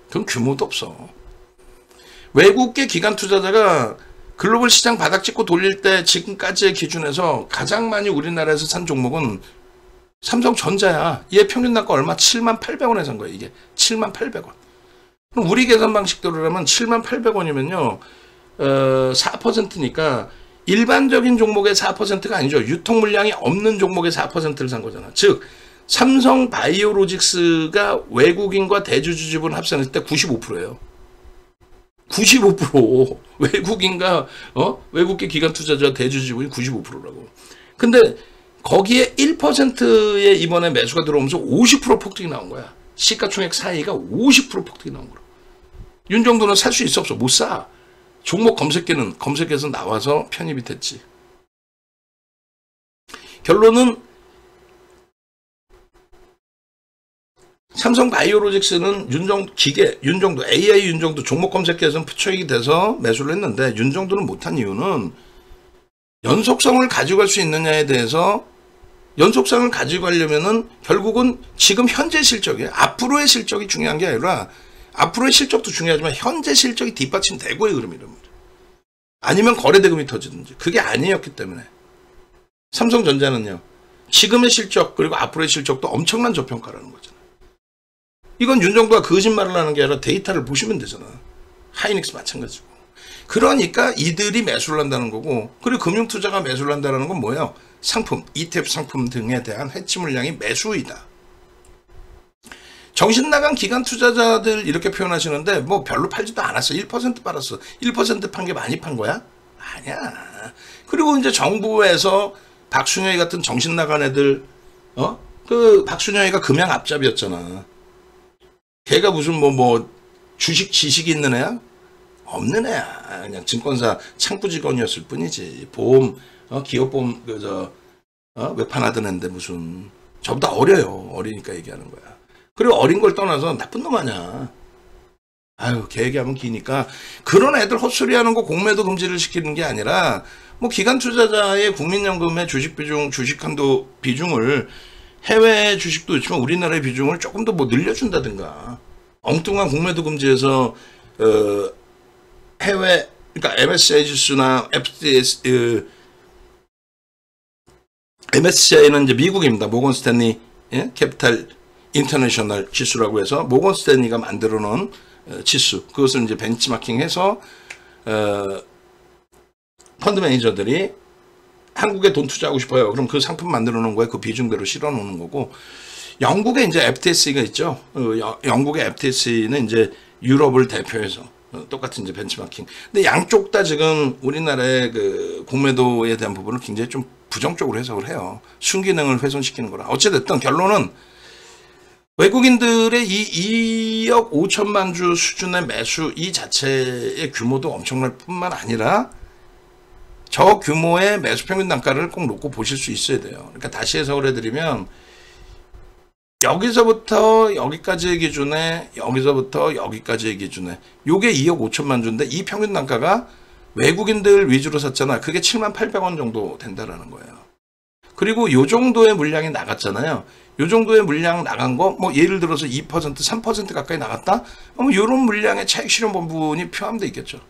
Speaker 1: 그건 규모도 없어. 외국계 기관 투자자가 글로벌 시장 바닥 찍고 돌릴 때 지금까지의 기준에서 가장 많이 우리나라에서 산 종목은 삼성전자야. 얘 평균 단가 얼마? 78,000원에 산 거야. 이게 78,000원. 그럼 우리 계산 방식대로라면 78,000원이면요 4%니까 일반적인 종목의 4%가 아니죠. 유통 물량이 없는 종목의 4%를 산 거잖아. 즉 삼성 바이오로직스가 외국인과 대주주 지분 합산했을 때 95%예요. 95%. 외국인과 외국계 기관 투자자 대주주 지분이 95%라고. 근데 거기에 1%의 이번에 매수가 들어오면서 50% 폭등이 나온 거야. 시가총액 사이가 50% 폭등이 나온 거야. 윤 정도는 살 수 있어 없어? 못 사. 종목 검색기는 검색해서 나와서 편입이 됐지. 결론은 삼성 바이오로직스는 윤정도 AI 윤정도 종목 검색기에서는 표적이 돼서 매수를 했는데 윤정도는 못한 이유는 연속성을 가지고 갈 수 있느냐에 대해서 연속성을 가지고 가려면은 결국은 지금 현재 실적이에요. 앞으로의 실적이 중요한 게 아니라 앞으로의 실적도 중요하지만 현재 실적이 뒷받침되고의 흐름이란 말이에요. 아니면 거래대금이 터지든지. 그게 아니었기 때문에 삼성전자는요. 지금의 실적 그리고 앞으로의 실적도 엄청난 저평가라는 거잖아요. 이건 윤정도가 거짓말을 하는 게 아니라 데이터를 보시면 되잖아. 하이닉스 마찬가지고. 그러니까 이들이 매수를 한다는 거고 그리고 금융투자가 매수를 한다는 건 뭐예요? 상품, ETF 상품 등에 대한 해치 물량이 매수이다. 정신 나간 기관 투자자들 이렇게 표현하시는데 뭐 별로 팔지도 않았어. 1% 팔았어. 1% 판 게 많이 판 거야? 아니야. 그리고 이제 정부에서 박순영이 같은 정신 나간 애들 그 박순영이가 금양 앞잡이였잖아. 걔가 무슨 뭐 주식 지식이 있는 애야? 없는 애야. 그냥 증권사 창구 직원이었을 뿐이지. 보험 기업보험 외판하던 애인데 무슨 저보다 어려요. 어리니까 얘기하는 거야. 그리고 어린 걸 떠나서 나쁜 놈 아니야. 아유, 걔 얘기하면 기니까 그런 애들 헛소리하는 거 공매도 금지를 시키는 게 아니라 뭐 기관 투자자의 국민연금의 주식 비중, 주식 한도 비중을 해외 주식도 있지만 우리나라의 비중을 조금 더 뭐 늘려준다든가 엉뚱한 공매도 금지에서 해외 그러니까 MSCI 지수나 MSCI는 이제 미국입니다. 모건 스탠리 캐피탈 인터내셔널 지수라고 해서 모건 스탠리가 만들어 놓은 지수 그것을 이제 벤치마킹해서 펀드 매니저들이 한국에 돈 투자하고 싶어요. 그럼 그 상품 만들어 놓은 거에 그 비중대로 실어 놓는 거고, 영국에 이제 FTSE가 있죠. 영국의 FTSE는 이제 유럽을 대표해서 똑같은 이제 벤치마킹. 근데 양쪽 다 지금 우리나라의 그 공매도에 대한 부분을 굉장히 좀 부정적으로 해석을 해요. 순기능을 훼손시키는 거라. 어찌됐든 결론은 외국인들의 이 2억 5천만 주 수준의 매수 이 자체의 규모도 엄청날 뿐만 아니라 저 규모의 매수 평균 단가를 꼭 놓고 보실 수 있어야 돼요. 그러니까 다시 해석을 해드리면 여기서부터 여기까지의 기준에 여기서부터 여기까지의 기준에 요게 2억 5천만 주인데 이 평균 단가가 외국인들 위주로 샀잖아. 그게 7만 800원 정도 된다라는 거예요. 그리고 요 정도의 물량이 나갔잖아요. 요 정도의 물량 나간 거, 뭐 예를 들어서 2%, 3% 가까이 나갔다? 그럼 요런 물량의 차익 실현 부분이 포함되어 있겠죠.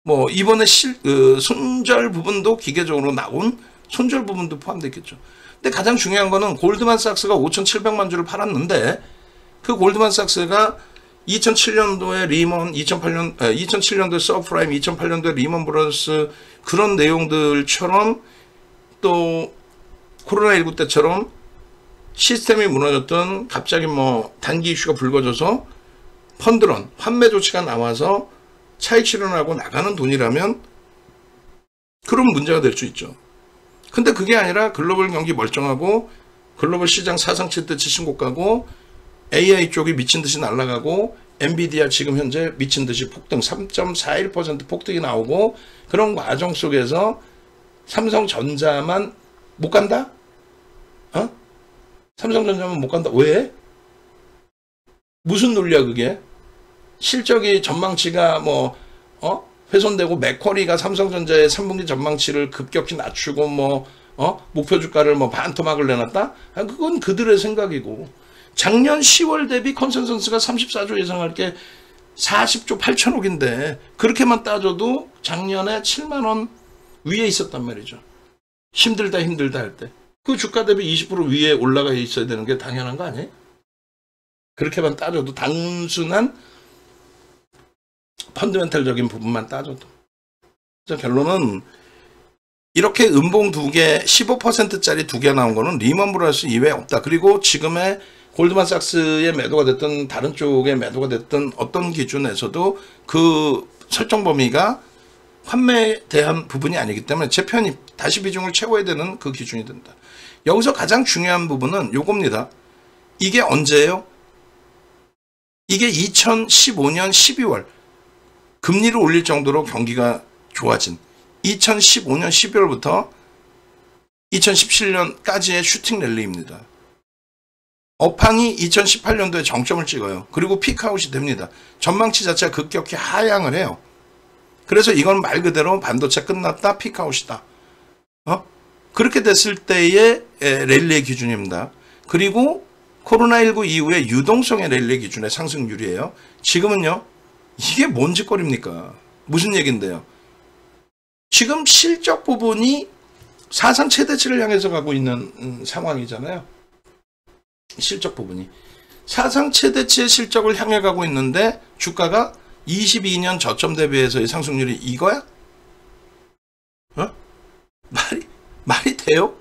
Speaker 1: 뭐 이번에 손절 부분도 기계적으로 나온 손절 부분도 포함되어 있겠죠. 근데 가장 중요한 거는 골드만삭스가 5,700만 주를 팔았는데 그 골드만삭스가 2007년도에 리먼, 2007년도에 서프라임, 2008년도에 리먼 브러더스 그런 내용들처럼 또 코로나19 때처럼 시스템이 무너졌던 갑자기 뭐 단기 이슈가 불거져서 펀드런, 환매 조치가 나와서 차익 실현하고 나가는 돈이라면 그런 문제가 될 수 있죠. 근데 그게 아니라 글로벌 경기 멀쩡하고 글로벌 시장 사상 최대치 신고가고 AI 쪽이 미친 듯이 날아가고 엔비디아 지금 현재 미친 듯이 폭등 3.41% 폭등이 나오고 그런 과정 속에서 삼성전자만 못 간다? 삼성전자만 못 간다. 왜? 무슨 논리야 그게? 실적이 전망치가 훼손되고 맥쿼리가 삼성전자의 3분기 전망치를 급격히 낮추고 목표 주가를 반토막을 내놨다? 그건 그들의 생각이고 작년 10월 대비 컨센서스가 34조 예상할 게 40조 8천억인데 그렇게만 따져도 작년에 7만 원 위에 있었단 말이죠. 힘들다 할 때. 그 주가 대비 20% 위에 올라가 있어야 되는 게 당연한 거 아니에요? 그렇게만 따져도 단순한 펀드멘탈적인 부분만 따져도. 그래서 결론은 이렇게 음봉 2개, 15%짜리 2개 나온 거는 리먼 브러더스 이외에 없다. 그리고 지금의 골드만삭스의 매도가 됐든 다른 쪽의 매도가 됐든 어떤 기준에서도 그 설정 범위가 환매에 대한 부분이 아니기 때문에 제 편입, 다시 비중을 채워야 되는 그 기준이 된다. 여기서 가장 중요한 부분은 요겁니다. 이게 언제예요? 이게 2015년 12월 금리를 올릴 정도로 경기가 좋아진 2015년 12월부터 2017년까지의 슈팅 랠리입니다. 업황이 2018년도에 정점을 찍어요. 그리고 피크아웃이 됩니다. 전망치 자체가 급격히 하향을 해요. 그래서 이건 말 그대로 반도체 끝났다, 피크아웃이다. 그렇게 됐을 때의 랠리의 기준입니다. 그리고 코로나19 이후에 유동성의 랠리 기준의 상승률이에요. 지금은요, 이게 뭔 짓거리입니까? 무슨 얘긴데요? 지금 실적 부분이 사상 최대치를 향해서 가고 있는 상황이잖아요. 실적 부분이. 사상 최대치의 실적을 향해 가고 있는데 주가가 22년 저점 대비해서의 상승률이 이거야? 말이 돼요?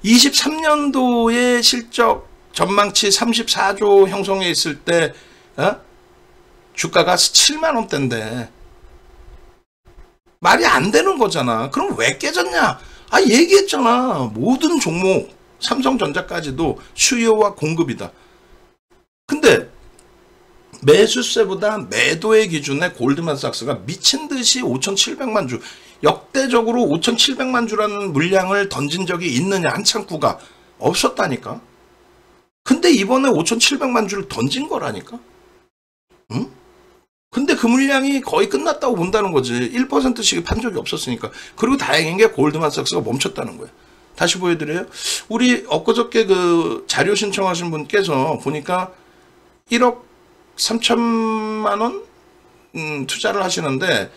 Speaker 1: 23년도에 실적 전망치 34조 형성해 있을 때 주가가 7만 원대인데 말이 안 되는 거잖아. 그럼 왜 깨졌냐? 얘기했잖아. 모든 종목 삼성전자까지도 수요와 공급이다. 근데 매수세보다 매도의 기준에 골드만삭스가 미친듯이 5,700만 주, 역대적으로 5,700만 주라는 물량을 던진 적이 있느냐, 한 창구가 없었다니까. 근데 이번에 5,700만 주를 던진 거라니까. 응? 근데 그 물량이 거의 끝났다고 본다는 거지. 1%씩 판 적이 없었으니까. 그리고 다행인 게 골드만삭스가 멈췄다는 거예요. 다시 보여드려요. 우리 엊그저께 그 자료 신청하신 분께서 보니까 1억 3천만 원 투자를 하시는데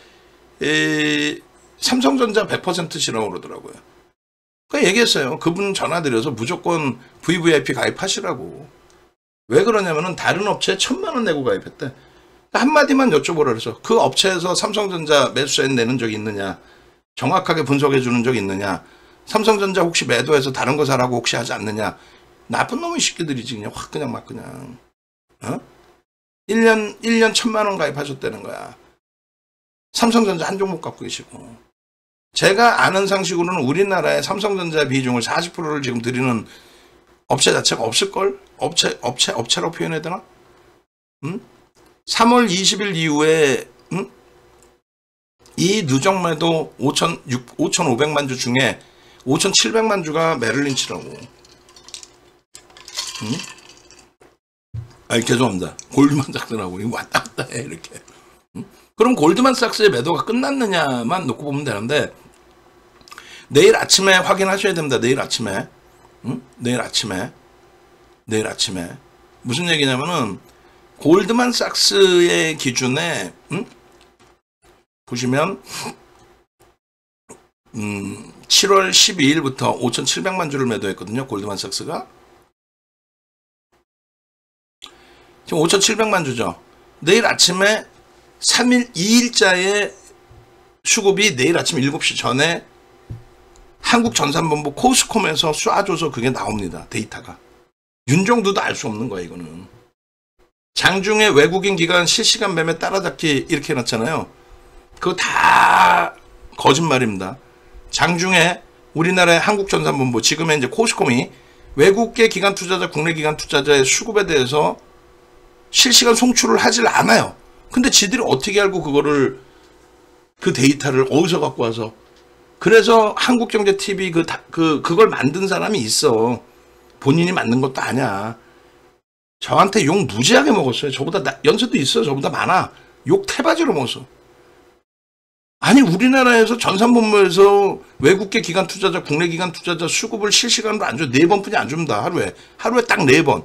Speaker 1: 삼성전자 100% 실어 그러더라고요. 그러니까 얘기했어요. 그분 전화드려서 무조건 VVIP 가입하시라고. 왜 그러냐면은 다른 업체에 1,000만 원 내고 가입했대. 한마디만 여쭤보라 그래서 그 업체에서 삼성전자 매수세 내는 적이 있느냐, 정확하게 분석해 주는 적이 있느냐, 삼성전자 혹시 매도해서 다른 거 사라고 혹시 하지 않느냐. 나쁜 놈의 새끼들이지. 그냥 확 그냥 막 그냥. 1년 1,000만 원 가입하셨다는 거야. 삼성전자 한 종목 갖고 계시고. 제가 아는 상식으로는 우리나라에 삼성전자 비중을 40%를 지금 드리는 업체 자체가 없을걸? 업체로 표현해야 되나? 3월 20일 이후에, 이 누적 매도 5,500만 주 중에 5,700만 주가 메릴린치라고. 아니, 죄송합니다. 골드만삭스라고. 이거 왔다 갔다 해, 이렇게. 그럼 골드만삭스의 매도가 끝났느냐만 놓고 보면 되는데, 내일 아침에 확인하셔야 됩니다. 내일 아침에. 내일 아침에. 무슨 얘기냐면은, 골드만삭스의 기준에, 보시면, 7월 12일부터 5,700만 주를 매도했거든요. 골드만삭스가. 지금 5,700만 주죠. 내일 아침에 3일, 2일자의 수급이 내일 아침 7시 전에 한국전산본부 코스콤에서 쏴줘서 그게 나옵니다. 데이터가. 윤정두도 알 수 없는 거야, 이거는. 장중에 외국인 기관 실시간 매매 따라잡기 이렇게 해놨잖아요. 그거 다 거짓말입니다. 장중에 우리나라의 한국전산본부, 지금의 이제 코스콤이 외국계 기관 투자자, 국내 기관 투자자의 수급에 대해서 실시간 송출을 하질 않아요. 근데 지들이 어떻게 알고 그거를, 그 데이터를 어디서 갖고 와서. 그래서 한국경제TV 그걸 만든 사람이 있어. 본인이 만든 것도 아니야. 저한테 욕 무지하게 먹었어요. 저보다 연세도 있어요. 저보다 많아. 욕 태바지로 먹었어. 아니, 우리나라에서 전산본부에서 외국계 기관 투자자, 국내 기관 투자자 수급을 실시간으로 안 줘. 4번뿐이 안 줍니다. 하루에 딱 4번.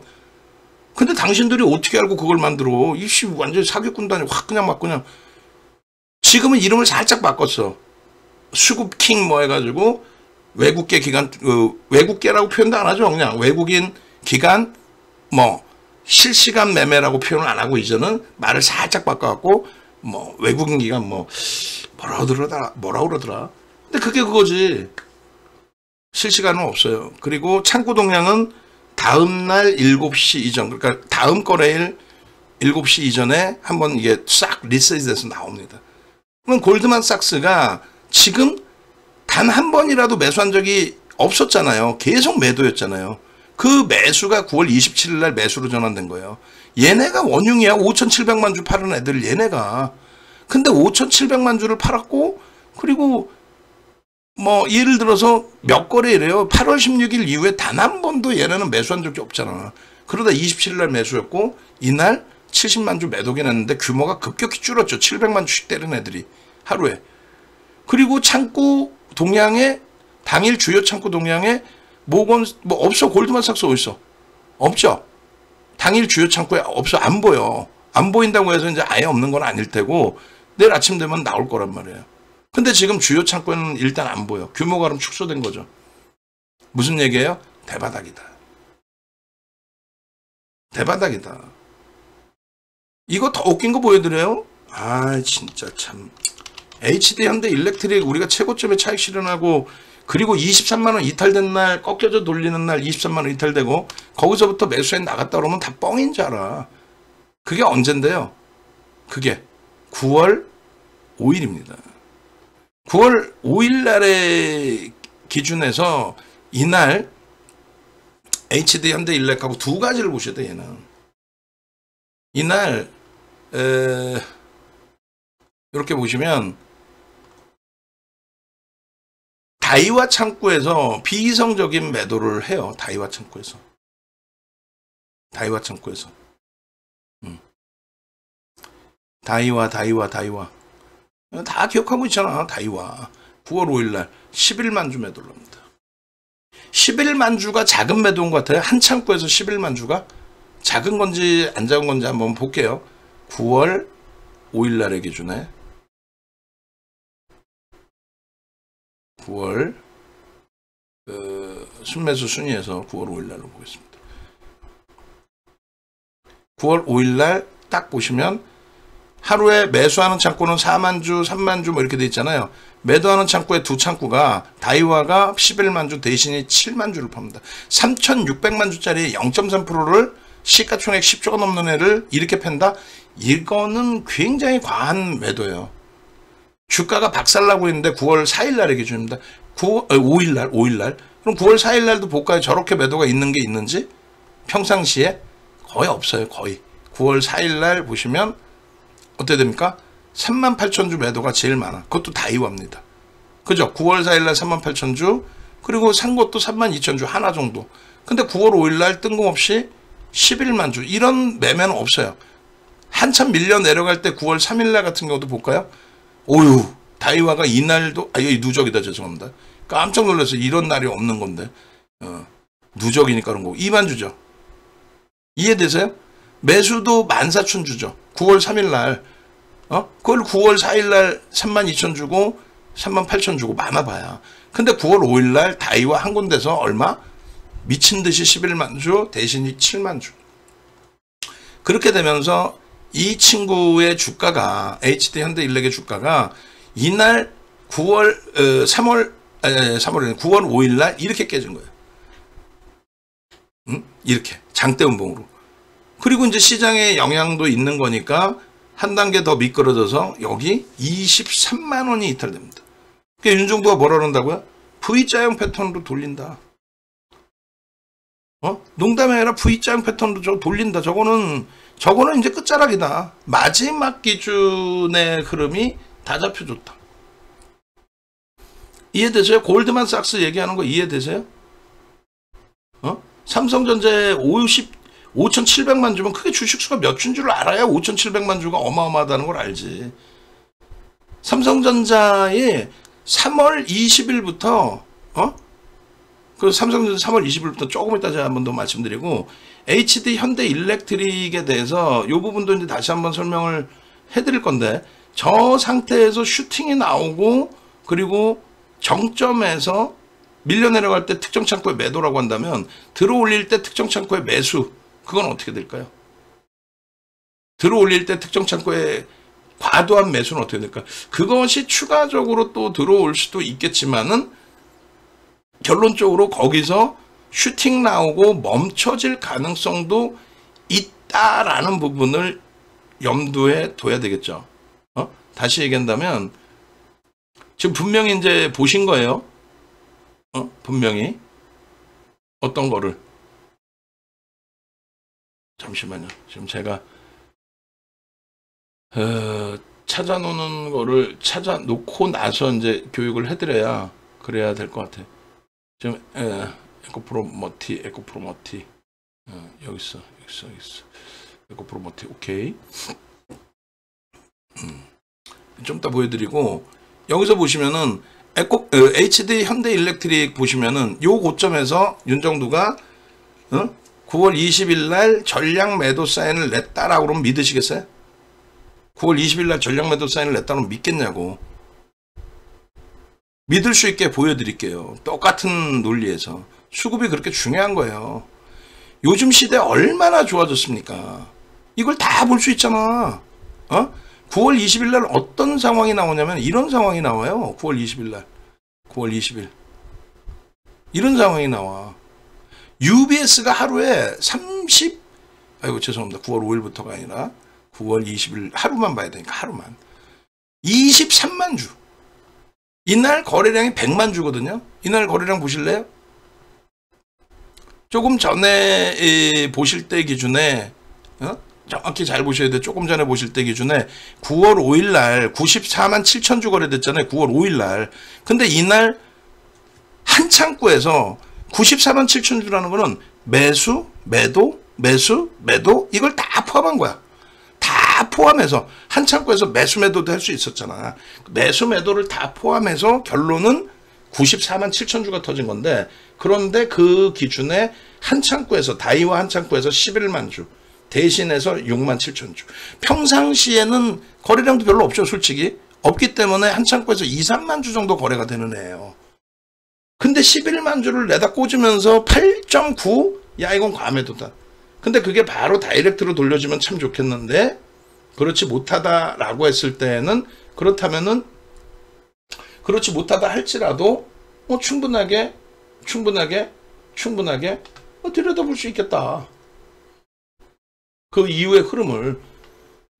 Speaker 1: 근데 당신들이 어떻게 알고 그걸 만들어? 이씨 완전히 사기꾼도 아니고 확 그냥 막 그냥. 지금은 이름을 살짝 바꿨어. 수급킹 뭐 해가지고 외국계 기관, 외국계라고 표현도 안 하죠. 그냥 외국인 기관 뭐 실시간 매매라고 표현을 안 하고 이제는 말을 살짝 바꿔갖고 뭐 외국인 기관 뭐 뭐라 그러더라. 근데 그게 그거지. 실시간은 없어요. 그리고 창구 동향은 다음날 7시 이전, 그러니까 다음 거래일 7시 이전에 한번 이게 싹 리셋돼서 나옵니다. 그럼 골드만삭스가 지금 단 한 번이라도 매수한 적이 없었잖아요. 계속 매도였잖아요. 그 매수가 9월 27일 날 매수로 전환된 거예요. 얘네가 원흉이야. 5,700만 주 파는 애들 얘네가. 근데 5,700만 주를 팔았고, 그리고 뭐 예를 들어서 몇 거래이래요. 8월 16일 이후에 단 한 번도 얘네는 매수한 적이 없잖아. 그러다 27일 날 매수했고, 이날 70만 주 매도긴 했는데 규모가 급격히 줄었죠. 700만 주씩 때린 애들이 하루에. 그리고 창구 동향에, 당일 주요 창구 동향에 모건 뭐 없어. 골드만삭스 어딨어? 없죠. 당일 주요 창구에 없어. 안 보여. 안 보인다고 해서 이제 아예 없는 건 아닐 테고 내일 아침 되면 나올 거란 말이에요. 근데 지금 주요 창구에는 일단 안 보여. 규모가 그럼 축소된 거죠. 무슨 얘기예요? 대바닥이다. 대바닥이다. 이거 더 웃긴 거 보여드려요? 아 진짜 참. HD 현대 일렉트릭 우리가 최고점에 차익 실현하고, 그리고 23만원 이탈된 날 꺾여져 돌리는 날 23만원 이탈되고 거기서부터 매수해 나갔다 그러면 다 뻥인 줄 알아. 그게 언젠데요? 그게 9월 5일입니다. 9월 5일 날의 기준에서 이날 HD 현대 일렉하고 두 가지를 보셔야 돼. 얘는 이날 이렇게 보시면 다이와 창구에서 비이성적인 매도를 해요. 다이와 창구에서. 다이와 다 기억하고 있잖아. 다이와 9월 5일날 11만 주 매도를 합니다. 11만 주가 작은 매도인 것 같아요. 한 창구에서 11만 주가 작은 건지 안 작은 건지 한번 볼게요. 9월 5일날의 기준에 9월 순매수 순위에서 9월 5일날로 보겠습니다. 9월 5일날 딱 보시면 하루에 매수하는 창구는 4만 주, 3만 주 뭐 이렇게 돼 있잖아요. 매도하는 창구에 두 창구가 다이와가 11만 주 대신에 7만 주를 팝니다. 3,600만 주짜리 0.3%를 시가총액 10조가 넘는 애를 이렇게 팬다? 이거는 굉장히 과한 매도예요. 주가가 박살나고 있는데 9월 4일 날의 기준입니다. 5일 날. 그럼 9월 4일 날도 볼까요? 저렇게 매도가 있는 게 있는지? 평상시에 거의 없어요. 거의. 9월 4일 날 보시면 어떻게 됩니까? 38,000주 매도가 제일 많아. 그것도 다이와입니다. 그죠? 9월 4일 날 38,000주, 그리고 산 것도 32,000주 하나 정도. 근데 9월 5일 날 뜬금없이 11만 주. 이런 매매는 없어요. 한참 밀려 내려갈 때 9월 3일 날 같은 경우도 볼까요? 오유, 다이와가 이날도, 여기 누적이다, 죄송합니다. 깜짝 놀랐어요. 이런 날이 없는 건데. 누적이니까 그런 거고. 2만 주죠. 이해되세요? 매수도 14,000주죠. 9월 3일 날. 그걸 9월 4일 날 32,000 주고 38,000 주고 많아봐야. 근데 9월 5일 날 다이와 한 군데서 얼마? 미친 듯이 11만 주 대신이 7만 주. 그렇게 되면서 이 친구의 주가가 HD 현대일렉의 주가가 이날 9월 9월 5일 날 이렇게 깨진 거예요. 이렇게 장대 음봉으로. 그리고 이제 시장에 영향도 있는 거니까 한 단계 더 미끄러져서 여기 23만 원이 이탈됩니다. 그러니까 윤정부가 뭐라 그런다고요? V자형 패턴으로 돌린다. 농담이 아니라 V자형 패턴으로 돌린다. 저거는 이제 끝자락이다. 마지막 기준의 흐름이 다 잡혀줬다. 이해되세요? 골드만삭스 얘기하는 거 이해되세요? 삼성전자에 5,700만 주면 그게 주식수가 몇 주인 줄 알아야 5,700만 주가 어마어마하다는 걸 알지. 삼성전자에 3월 20일부터 그 삼성전자 3월 20일부터 조금 이따 제가 한 번 더 말씀드리고, HD 현대일렉트릭에 대해서 이 부분도 이제 다시 한번 설명을 해드릴 건데, 저 상태에서 슈팅이 나오고 그리고 정점에서 밀려 내려갈 때 특정 창구에 매도라고 한다면 들어올릴 때 특정 창구에 매수, 그건 어떻게 될까요? 들어올릴 때 특정 창구에 과도한 매수는 어떻게 될까요? 그것이 추가적으로 또 들어올 수도 있겠지만은 결론적으로 거기서 슈팅 나오고 멈춰질 가능성도 있다라는 부분을 염두에 둬야 되겠죠. 다시 얘기한다면 지금 분명히 이제 보신 거예요. 분명히 어떤 거를, 잠시만요. 지금 제가 찾아놓는 거를 찾아놓고 나서 이제 교육을 해드려야 그래야 될 것 같아요. 지금 에코프로 머티 여기 있어. 에코프로 머티 오케이. 좀 이따 보여드리고, 여기서 보시면은 HD 현대일렉트릭 보시면은 요 고점에서 윤정두가 9월 20일 날 전량 매도 사인을 냈다라고 그러면 믿으시겠어요? 9월 20일 날 전량 매도 사인을 냈다고 믿겠냐고. 믿을 수 있게 보여드릴게요. 똑같은 논리에서. 수급이 그렇게 중요한 거예요. 요즘 시대 얼마나 좋아졌습니까? 이걸 다 볼 수 있잖아. 9월 20일 날 어떤 상황이 나오냐면 이런 상황이 나와요. 9월 20일 날. 9월 20일. 이런 상황이 나와. UBS가 하루에 죄송합니다. 9월 5일부터가 아니라 9월 20일 하루만 봐야 되니까 하루만. 23만 주. 이날 거래량이 100만 주거든요. 이날 거래량 보실래요? 조금 전에 보실 때 기준에 정확히 잘 보셔야 돼. 조금 전에 보실 때 기준에 9월 5일 날 94만 7천 주 거래됐잖아요. 9월 5일 날. 근데 이날 한 창구에서 94만 7천 주라는 거는 매수, 매도, 이걸 다 포함한 거야. 다 포함해서 한 창구에서 매수, 매도도 할 수 있었잖아. 매수, 매도를 다 포함해서 결론은 94만 7천 주가 터진 건데, 그런데 그 기준에 한 창구에서, 다이와 한 창구에서 11만 주 대신해서 6만 7천 주. 평상시에는 거래량도 별로 없죠. 솔직히 없기 때문에 한 창구에서 2, 3만 주 정도 거래가 되는 애예요. 근데 11만 주를 내다 꽂으면서 8.9? 야, 이건 과매도다. 근데 그게 바로 다이렉트로 돌려주면 참 좋겠는데 그렇지 못하다라고 했을 때는 그렇다면은 그렇지 못하다 할지라도 충분하게 들여다볼 수 있겠다. 그 이후의 흐름을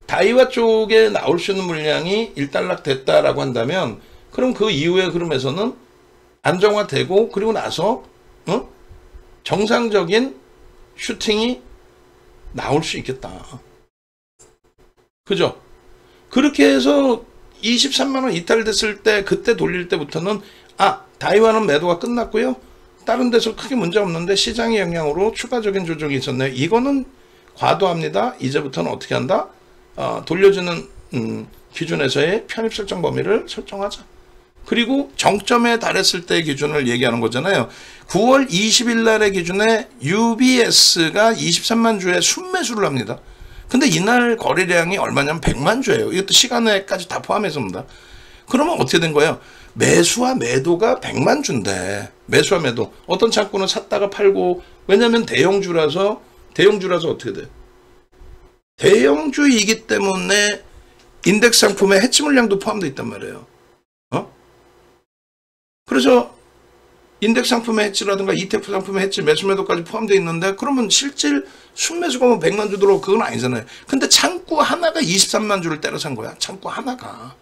Speaker 1: 다이와 쪽에 나올 수 있는 물량이 일단락 됐다라고 한다면 그럼 그 이후의 흐름에서는 안정화되고 그리고 나서 정상적인 슈팅이 나올 수 있겠다. 그죠? 그렇게 해서 23만원 이탈됐을 때 그때 돌릴 때부터는 다이와는 매도가 끝났고요. 다른 데서 크게 문제 없는데 시장의 영향으로 추가적인 조정이 있었네요. 이거는 과도합니다. 이제부터는 어떻게 한다? 돌려주는 기준에서의 편입 설정 범위를 설정하자. 그리고 정점에 달했을 때 기준을 얘기하는 거잖아요. 9월 20일 날의 기준에 UBS가 23만 주에 순매수를 합니다. 근데 이날 거래량이 얼마냐면 100만 주예요. 이것도 시간에까지 다 포함해서입니다. 그러면 어떻게 된 거예요? 매수와 매도가 100만 주인데 매수와 매도 어떤 창구는 샀다가 팔고 왜냐면 대형주라서 어떻게 돼요? 대형주이기 때문에 인덱스 상품에 해치 물량도 포함되어 있단 말이에요. 그래서 인덱스 상품의 해치라든가 ETF 상품의 해치 매수 매도까지 포함되어 있는데 그러면 실질 순매수가 100만 주 들어오고 그건 아니잖아요. 근데 창구 하나가 23만 주를 때려 산 거야. 창구 하나가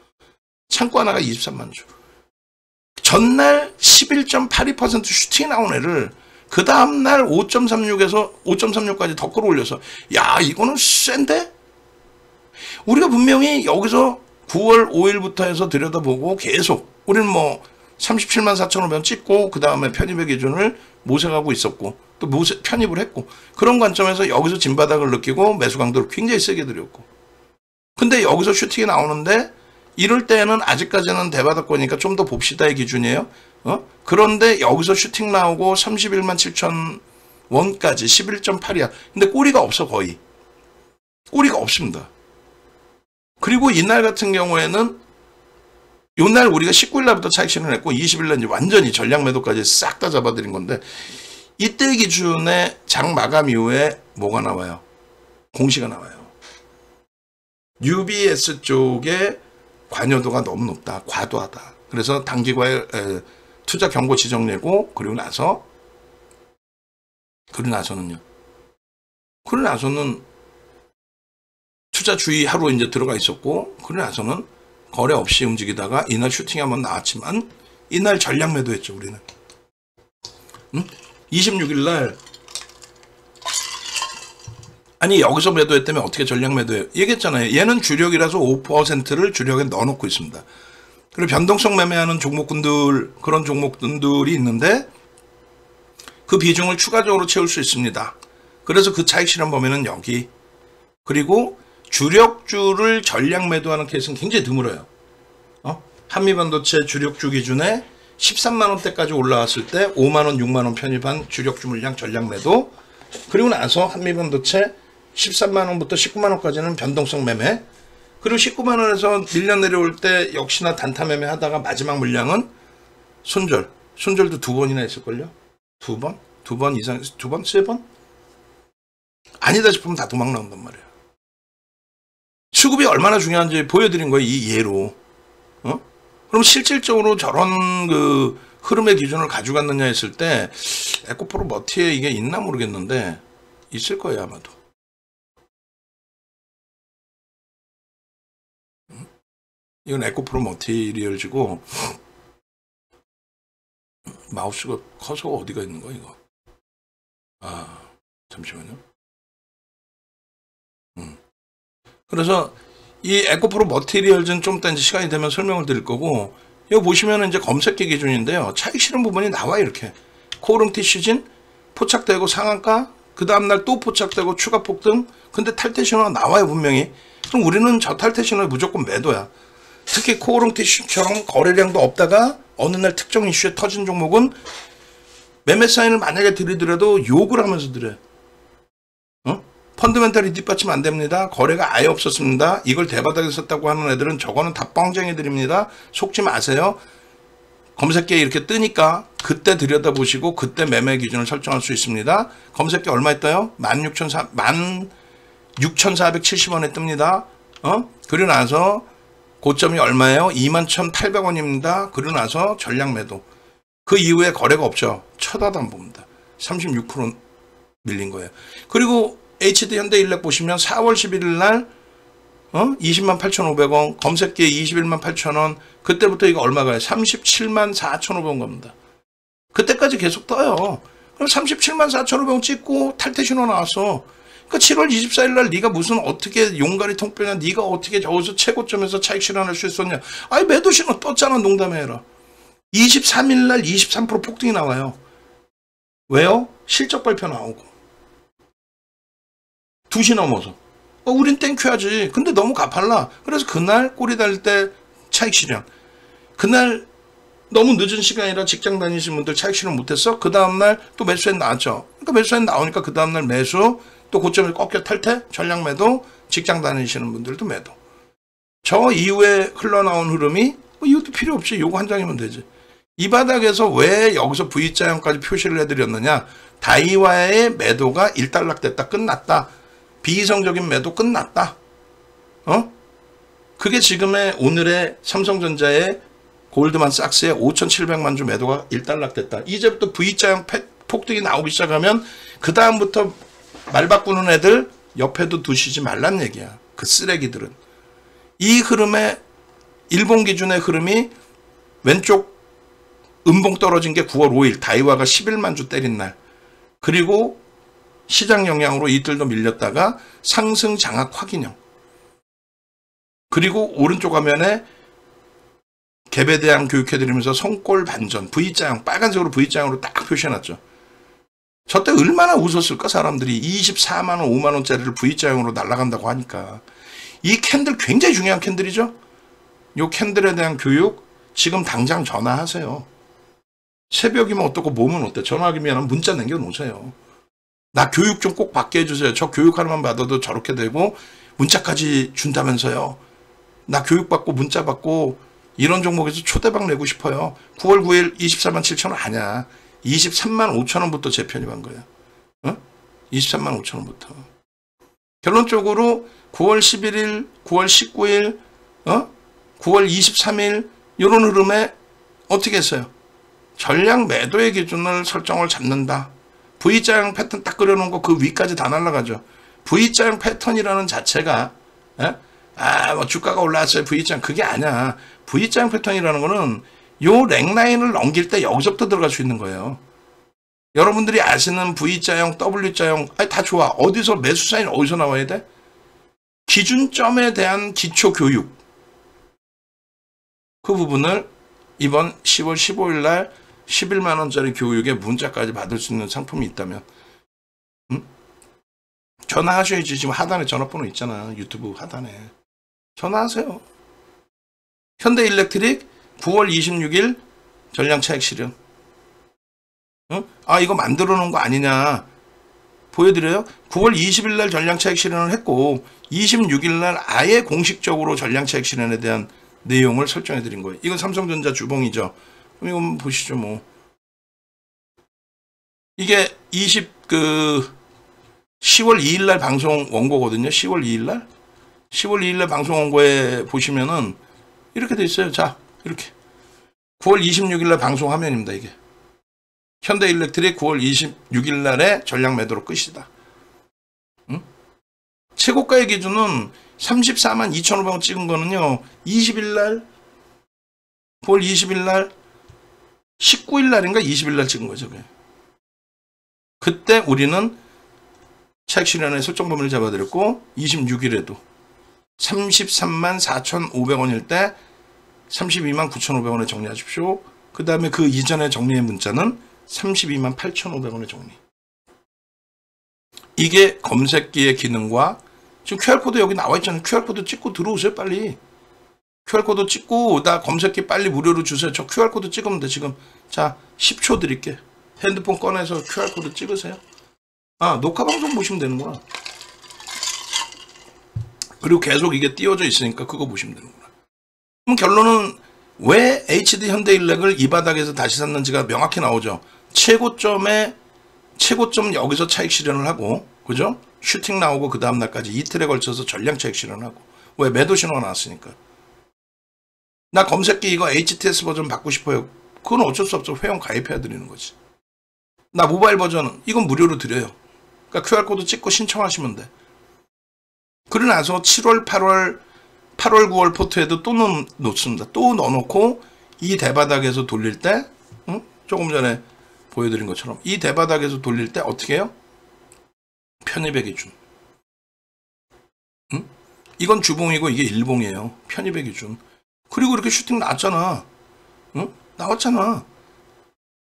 Speaker 1: 23만 주. 전날 11.82% 슈팅이 나온 애를 그 다음날 5.36에서 5.36까지 더 끌어올려서 야 이거는 센데? 우리가 분명히 여기서 9월 5일부터 해서 들여다보고 계속 우리는 37만 4,500원 찍고 그 다음에 편입의 기준을 모색하고 있었고 또 편입을 했고 그런 관점에서 여기서 진바닥을 느끼고 매수 강도를 굉장히 세게 들였고 근데 여기서 슈팅이 나오는데 이럴 때는 아직까지는 대바닥권이니까 좀 더 봅시다의 기준이에요. 그런데 여기서 슈팅 나오고 31만 7천 원까지 11.8이야. 근데 꼬리가 없어 거의. 꼬리가 없습니다. 그리고 이날 같은 경우에는 요날 우리가 19일 날부터 차익 실현했고 20일 날 이제 완전히 전량 매도까지 싹 다 잡아드린 건데 이때 기준에 장 마감 이후에 뭐가 나와요? 공시가 나와요. UBS 쪽에 관여도가 너무 높다. 과도하다. 그래서 단기과의 투자 경고 지정 내고 그리고 나서는 투자 주의 하루 이제 들어가 있었고 그리고 나서는 거래 없이 움직이다가 이날 슈팅이 한번 나왔지만 이날 전량 매도했죠 우리는. 26일 날 아니 여기서 매도했다면 어떻게 전량 매도해요? 얘기했잖아요. 얘는 주력이라서 5%를 주력에 넣어놓고 있습니다. 그리고 변동성 매매하는 종목군들 그런 종목들이 있는데 그 비중을 추가적으로 채울 수 있습니다. 그래서 그 차익 실현 범위는 여기. 그리고 주력주를 전량 매도하는 케이스는 굉장히 드물어요. 한미반도체 주력주 기준에 13만원대까지 올라왔을 때 5만원, 6만원 편입한 주력주 물량 전량 매도 그리고 나서 한미반도체 13만원부터 19만원까지는 변동성 매매 그리고 19만원에서 밀려 내려올 때 역시나 단타 매매 하다가 마지막 물량은 손절도 2번이나 했을걸요? 2번? 2번 이상, 2번? 3번? 아니다 싶으면 다 도망 나온단 말이에요. 수급이 얼마나 중요한지 보여드린 거예요. 이 예로. 그럼 실질적으로 저런 그 흐름의 기준을 가져갔느냐 했을 때 에코프로 머티에 이게 있나 모르겠는데 있을 거예요 아마도. 이건 에코프로 머티리얼즈고 마우스가 커서가 어디가 있는 거야 이거. 잠시만요. 그래서 이 에코프로 머티리얼즈는 좀 이따 이제 시간이 되면 설명을 드릴 거고 여기 보시면 이제 검색기 기준인데요. 차익 실현 부분이 나와요 이렇게. 코오름 티슈진 포착되고 상한가 그 다음날 또 포착되고 추가 폭등 근데 탈퇴 신호가 나와요 분명히. 그럼 우리는 저 탈퇴 신호에 무조건 매도야. 특히 코오름 티슈처럼 거래량도 없다가 어느 날 특정 이슈에 터진 종목은 매매 사인을 만약에 드리더라도 욕을 하면서 드려요. 펀드멘탈이 뒷받침 안 됩니다. 거래가 아예 없었습니다. 이걸 대바닥에 썼다고 하는 애들은 저거는 다 뻥쟁이 드립니다. 속지 마세요. 검색기에 이렇게 뜨니까 그때 들여다보시고 그때 매매 기준을 설정할 수 있습니다. 검색기 얼마 했다요? 16,470원에 뜹니다. 그리고 나서 고점이 얼마예요? 21,800원입니다. 그리고 나서 전량 매도. 그 이후에 거래가 없죠. 쳐다도 안 봅니다. 36% 밀린 거예요. 그리고 HD 현대일렉 보시면 4월 11일 날 208,500원, 검색기에 218,000원, 그때부터 이거 얼마가요? 374,500원 갑니다. 그때까지 계속 떠요. 그럼 374,500원 찍고 탈퇴 신호 나왔어. 그러니까 7월 24일 날 네가 무슨 어떻게 용가리 통뼈냐, 네가 어떻게 저기서 최고점에서 차익 실현할 수 있었냐. 아니 매도 신호 떴잖아. 농담해라. 23일 날 23% 폭등이 나와요. 왜요? 실적 발표 나오고 2시 넘어서 우린 땡큐하지. 근데 너무 가팔라. 그래서 그날 꼬리 달릴 때 차익 실현. 그날 너무 늦은 시간이라 직장 다니시는 분들 차익 실현 못했어. 그 다음날 또 매수엔 나왔죠. 그러니까 매수엔 나오니까 그 다음날 매수, 또 고점을 꺾여 탈퇴, 전량 매도, 직장 다니시는 분들도 매도. 저 이후에 흘러나온 흐름이 이것도 필요 없이 요거 한 장이면 되지. 이 바닥에서 왜 여기서 V자형까지 표시를 해드렸느냐. 다이와의 매도가 일단락됐다. 끝났다. 비이성적인 매도 끝났다. 그게 지금의 오늘의 삼성전자의 골드만삭스의 5,700만 주 매도가 일단락됐다. 이제부터 V자형 폭등이 나오기 시작하면 그 다음부터 말 바꾸는 애들 옆에도 두시지 말란 얘기야. 그 쓰레기들은. 이 흐름의 일본 기준의 흐름이 왼쪽 음봉 떨어진 게 9월 5일 다이와가 11만 주 때린 날. 그리고 시장 영향으로 이틀도 밀렸다가 상승 장악 확인형. 그리고 오른쪽 화면에 갭에 대한 교육해드리면서 손골 반전, V자형, 빨간색으로 V자형으로 딱 표시해놨죠. 저 때 얼마나 웃었을까 사람들이. 24만원, 5만원짜리를 V자형으로 날아간다고 하니까. 이 캔들 굉장히 중요한 캔들이죠. 이 캔들에 대한 교육 지금 당장 전화하세요. 새벽이면 어떻고 몸은 어때? 전화하기 미안하면 문자 남겨놓으세요. 나 교육 좀 꼭 받게 해주세요. 저 교육 하나만 받아도 저렇게 되고 문자까지 준다면서요. 나 교육받고 문자 받고 이런 종목에서 초대박 내고 싶어요. 9월 9일 24만 7천 원 아니야. 23만 5천 원부터 재편입한 거예요. 23만 5천 원부터. 결론적으로 9월 11일, 9월 19일, 9월 23일 이런 흐름에 어떻게 했어요? 전량 매도의 기준을 설정을 잡는다. V자형 패턴 딱 그려놓은 거 그 위까지 다 날아가죠. V자형 패턴이라는 자체가 뭐 주가가 올라왔어요. V자형 그게 아니야. V자형 패턴이라는 거는 요 랭라인을 넘길 때 여기서부터 들어갈 수 있는 거예요. 여러분들이 아시는 V자형, W자형 다 좋아. 어디서 매수 사인 어디서 나와야 돼? 기준점에 대한 기초 교육. 그 부분을 이번 10월 15일 날 11만 원짜리 교육에 문자까지 받을 수 있는 상품이 있다면 전화하셔야지. 지금 하단에 전화번호 있잖아. 유튜브 하단에. 전화하세요. 현대일렉트릭 9월 26일 전량 차익 실현. 이거 만들어 놓은 거 아니냐. 보여드려요. 9월 20일 날 전량 차익 실현을 했고 26일 날 아예 공식적으로 전량 차익 실현에 대한 내용을 설정해 드린 거예요. 이건 삼성전자 주봉이죠. 그럼 이거 한번 보시죠. 뭐 이게 10월 2일 날 방송 원고거든요. 10월 2일 날. 10월 2일 날 방송 원고에 보시면은 이렇게 돼 있어요. 자, 이렇게 9월 26일 날 방송 화면입니다. 이게 현대일렉트릭 9월 26일 날에 전량 매도로 끝이다. 최고가의 기준은 34만 2,500원 찍은 거는요. 20일 날 9월 20일 날 19일 날인가 20일 날 찍은 거죠. 그때 우리는 차익 실현의 설정 범위를 잡아드렸고 26일에도 33만 4,500원일 때 32만 9,500원에 정리하십시오. 그 다음에 그 이전에 정리의 문자는 32만 8,500원에 정리. 이게 검색기의 기능과 지금 QR코드 여기 나와 있잖아요. QR코드 찍고 들어오세요. 빨리. QR코드 찍고 나 검색기 빨리 무료로 주세요. 저 QR코드 찍으면 돼. 지금 자 10초 드릴게. 핸드폰 꺼내서 QR코드 찍으세요. 녹화방송 보시면 되는구나. 그리고 계속 이게 띄워져 있으니까 그거 보시면 되는구나. 그럼 결론은 왜 HD 현대일렉을 이 바닥에서 다시 샀는지가 명확히 나오죠. 최고점 여기서 차익 실현을 하고, 그죠? 슈팅 나오고 그 다음날까지 이틀에 걸쳐서 전량 차익 실현을 하고 왜? 매도 신호가 나왔으니까. 나 검색기 이거 HTS 버전 받고 싶어요. 그건 어쩔 수 없죠. 회원 가입해야 드리는 거지. 나 모바일 버전은 이건 무료로 드려요. 그러니까 QR코드 찍고 신청하시면 돼. 그러고 나서 7월, 8월, 9월 포트에도 또 놓습니다. 또 넣어놓고 이 대바닥에서 돌릴 때 조금 전에 보여드린 것처럼 이 대바닥에서 돌릴 때 어떻게 해요? 편입의 기준. 이건 주봉이고 이게 일봉이에요. 편입의 기준. 그리고 이렇게 슈팅 나왔잖아. 나왔잖아.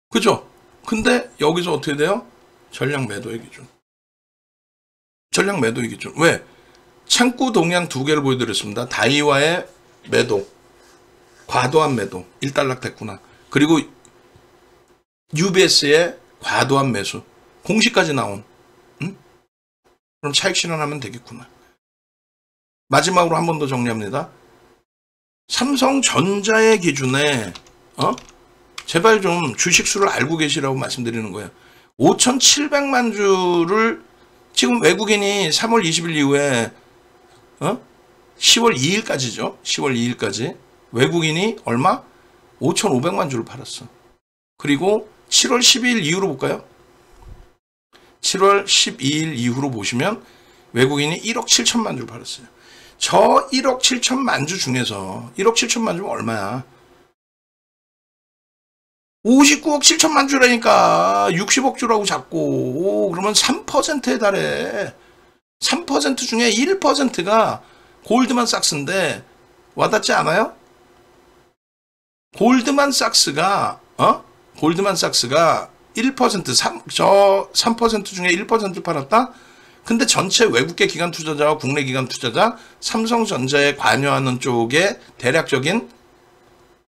Speaker 1: 그죠? 근데 여기서 어떻게 돼요? 전량 매도의 기준. 전량 매도의 기준. 왜? 창구 동향 두 개를 보여드렸습니다. 다이와의 매도. 과도한 매도. 일단락 됐구나. 그리고 UBS의 과도한 매수. 공시까지 나온. 그럼 차익 실현하면 되겠구나. 마지막으로 한 번 더 정리합니다. 삼성전자의 기준에 제발 좀 주식수를 알고 계시라고 말씀드리는 거예요. 5,700만 주를 지금 외국인이 3월 20일 이후에 10월 2일까지죠. 10월 2일까지 외국인이 얼마? 5,500만 주를 팔았어. 그리고 7월 12일 이후로 볼까요? 7월 12일 이후로 보시면 외국인이 1억 7천만 주를 팔았어요. 저 1억 7천만 주 중에서 1억 7천만 주면 얼마야? 59억 7천만 주라니까 60억 주라고 잡고 그러면 3%에 달해. 3% 중에 1%가 골드만삭스인데 와닿지 않아요? 골드만삭스가 3% 중에 1% 팔았다? 근데 전체 외국계 기관 투자자와 국내 기관 투자자 삼성전자에 관여하는 쪽의 대략적인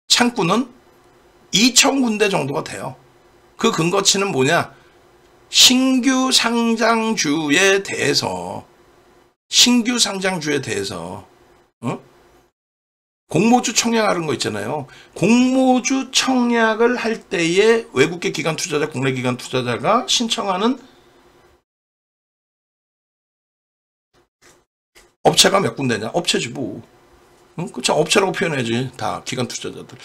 Speaker 1: 창구는 2,000군데 정도가 돼요. 그 근거치는 뭐냐? 신규 상장주에 대해서 공모주 청약하는 거 있잖아요. 공모주 청약을 할 때에 외국계 기관 투자자, 국내 기관 투자자가 신청하는 업체가 몇 군데냐? 업체지 뭐. 그쵸? 업체라고 표현해야지. 다 기관 투자자들.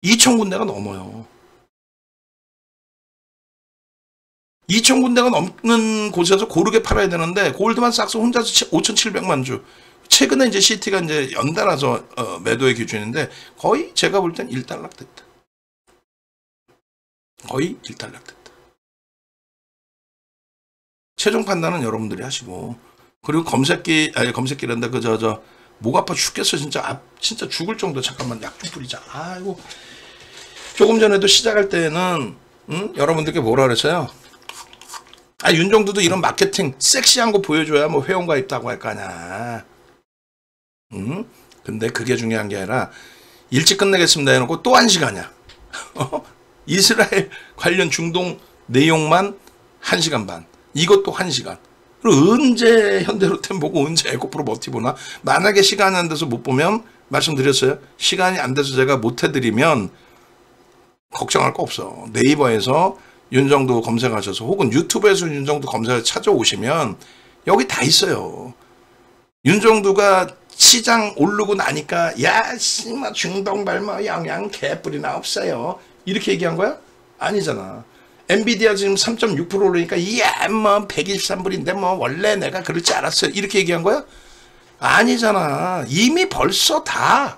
Speaker 1: 2,000군데가 넘어요. 2,000군데가 넘는 곳에서 고르게 팔아야 되는데 골드만삭스 혼자서 5,700만 주. 최근에 이제 CT가 이제 연달아서 매도의 기준인데 거의 제가 볼 땐 일단락 됐다. 거의 일단락 됐다. 최종 판단은 여러분들이 하시고 그리고 검색기란다 목 아파 죽겠어 진짜 죽을 정도. 잠깐만 약 좀 뿌리자. 아이고. 조금 전에도 시작할 때는 여러분들께 뭐라 그랬어요? 윤정두도 이런 마케팅 섹시한 거 보여줘야 뭐 회원가입도 할 거 아냐. 근데 그게 중요한 게 아니라 일찍 끝내겠습니다 해놓고 또 1시간이야. 이스라엘 관련 중동 내용만 1시간 반. 이것도 1시간. 그리고 언제 현대로템 보고 언제 에코프로 머티 보나? 만약에 시간이 안 돼서 못 보면 말씀드렸어요. 시간이 안 돼서 제가 못 해드리면 걱정할 거 없어. 네이버에서 윤정두 검색하셔서 혹은 유튜브에서 윤정두 검색을 찾아오시면 여기 다 있어요. 윤정두가 시장 오르고 나니까 씨마 중동발마 영양 개뿔이나 없어요. 이렇게 얘기한 거야? 아니잖아. 엔비디아 지금 3.6% 오르니까 123불인데 뭐 원래 내가 그럴 줄 알았어요. 이렇게 얘기한 거야? 아니잖아. 이미 벌써 다.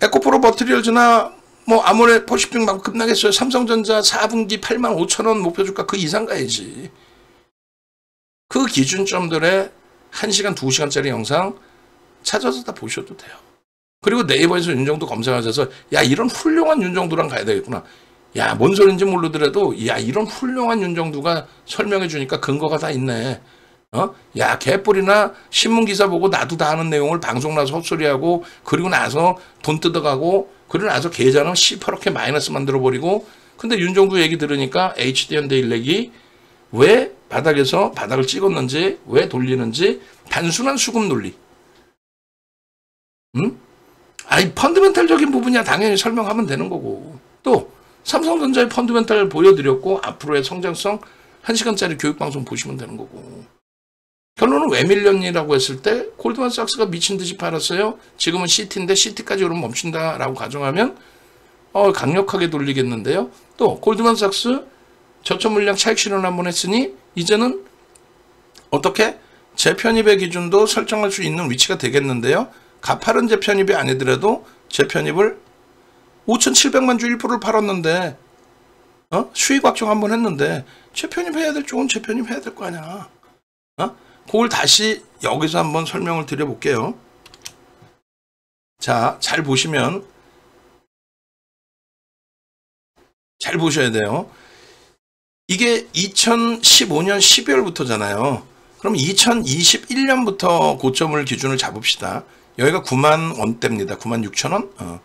Speaker 1: 에코프로 머티리얼즈나 뭐 아모레 퍼시픽 막 급락했어요. 삼성전자 4분기 85,000원 목표주가 그 이상 가야지. 그 기준점들의 1시간 2시간짜리 영상 찾아서 다 보셔도 돼요. 그리고 네이버에서 윤정두 검색하셔서 이런 훌륭한 윤정두랑 가야 되겠구나. 뭔 소린지 모르더라도 이런 훌륭한 윤정두가 설명해 주니까 근거가 다 있네. 개뿔이나 신문기사 보고 나도 다 아는 내용을 방송 나서 헛소리하고 그리고 나서 돈 뜯어가고 그리고 나서 계좌는 시퍼렇게 마이너스 만들어버리고 근데 윤정두 얘기 들으니까 HD현대일렉이 왜 바닥을 찍었는지 왜 돌리는지 단순한 수급 논리. 펀드멘탈적인 부분이야 당연히 설명하면 되는 거고 또 삼성전자의 펀드멘탈 보여드렸고 앞으로의 성장성 1시간짜리 교육방송 보시면 되는 거고. 결론은 왜 밀렸니라고 했을 때 골드만삭스가 미친듯이 팔았어요. 지금은 CT인데 CT까지 오르면 멈춘다라고 가정하면 강력하게 돌리겠는데요. 또 골드만삭스 저점 물량 차익 실현 한번 했으니 이제는 어떻게 재편입의 기준도 설정할 수 있는 위치가 되겠는데요. 가파른 재편입이 아니더라도 재편입을 5,700만 주 1%를 팔았는데 수익 확정 한번 했는데 재편입해야 될 쪽은 재편입해야 될 거 아니야. 그걸 다시 여기서 한번 설명을 드려볼게요. 자, 잘 보시면 잘 보셔야 돼요. 이게 2015년 12월부터잖아요. 그럼 2021년부터 고점을 기준을 잡읍시다. 여기가 9만 원대입니다. 9만 6천 원?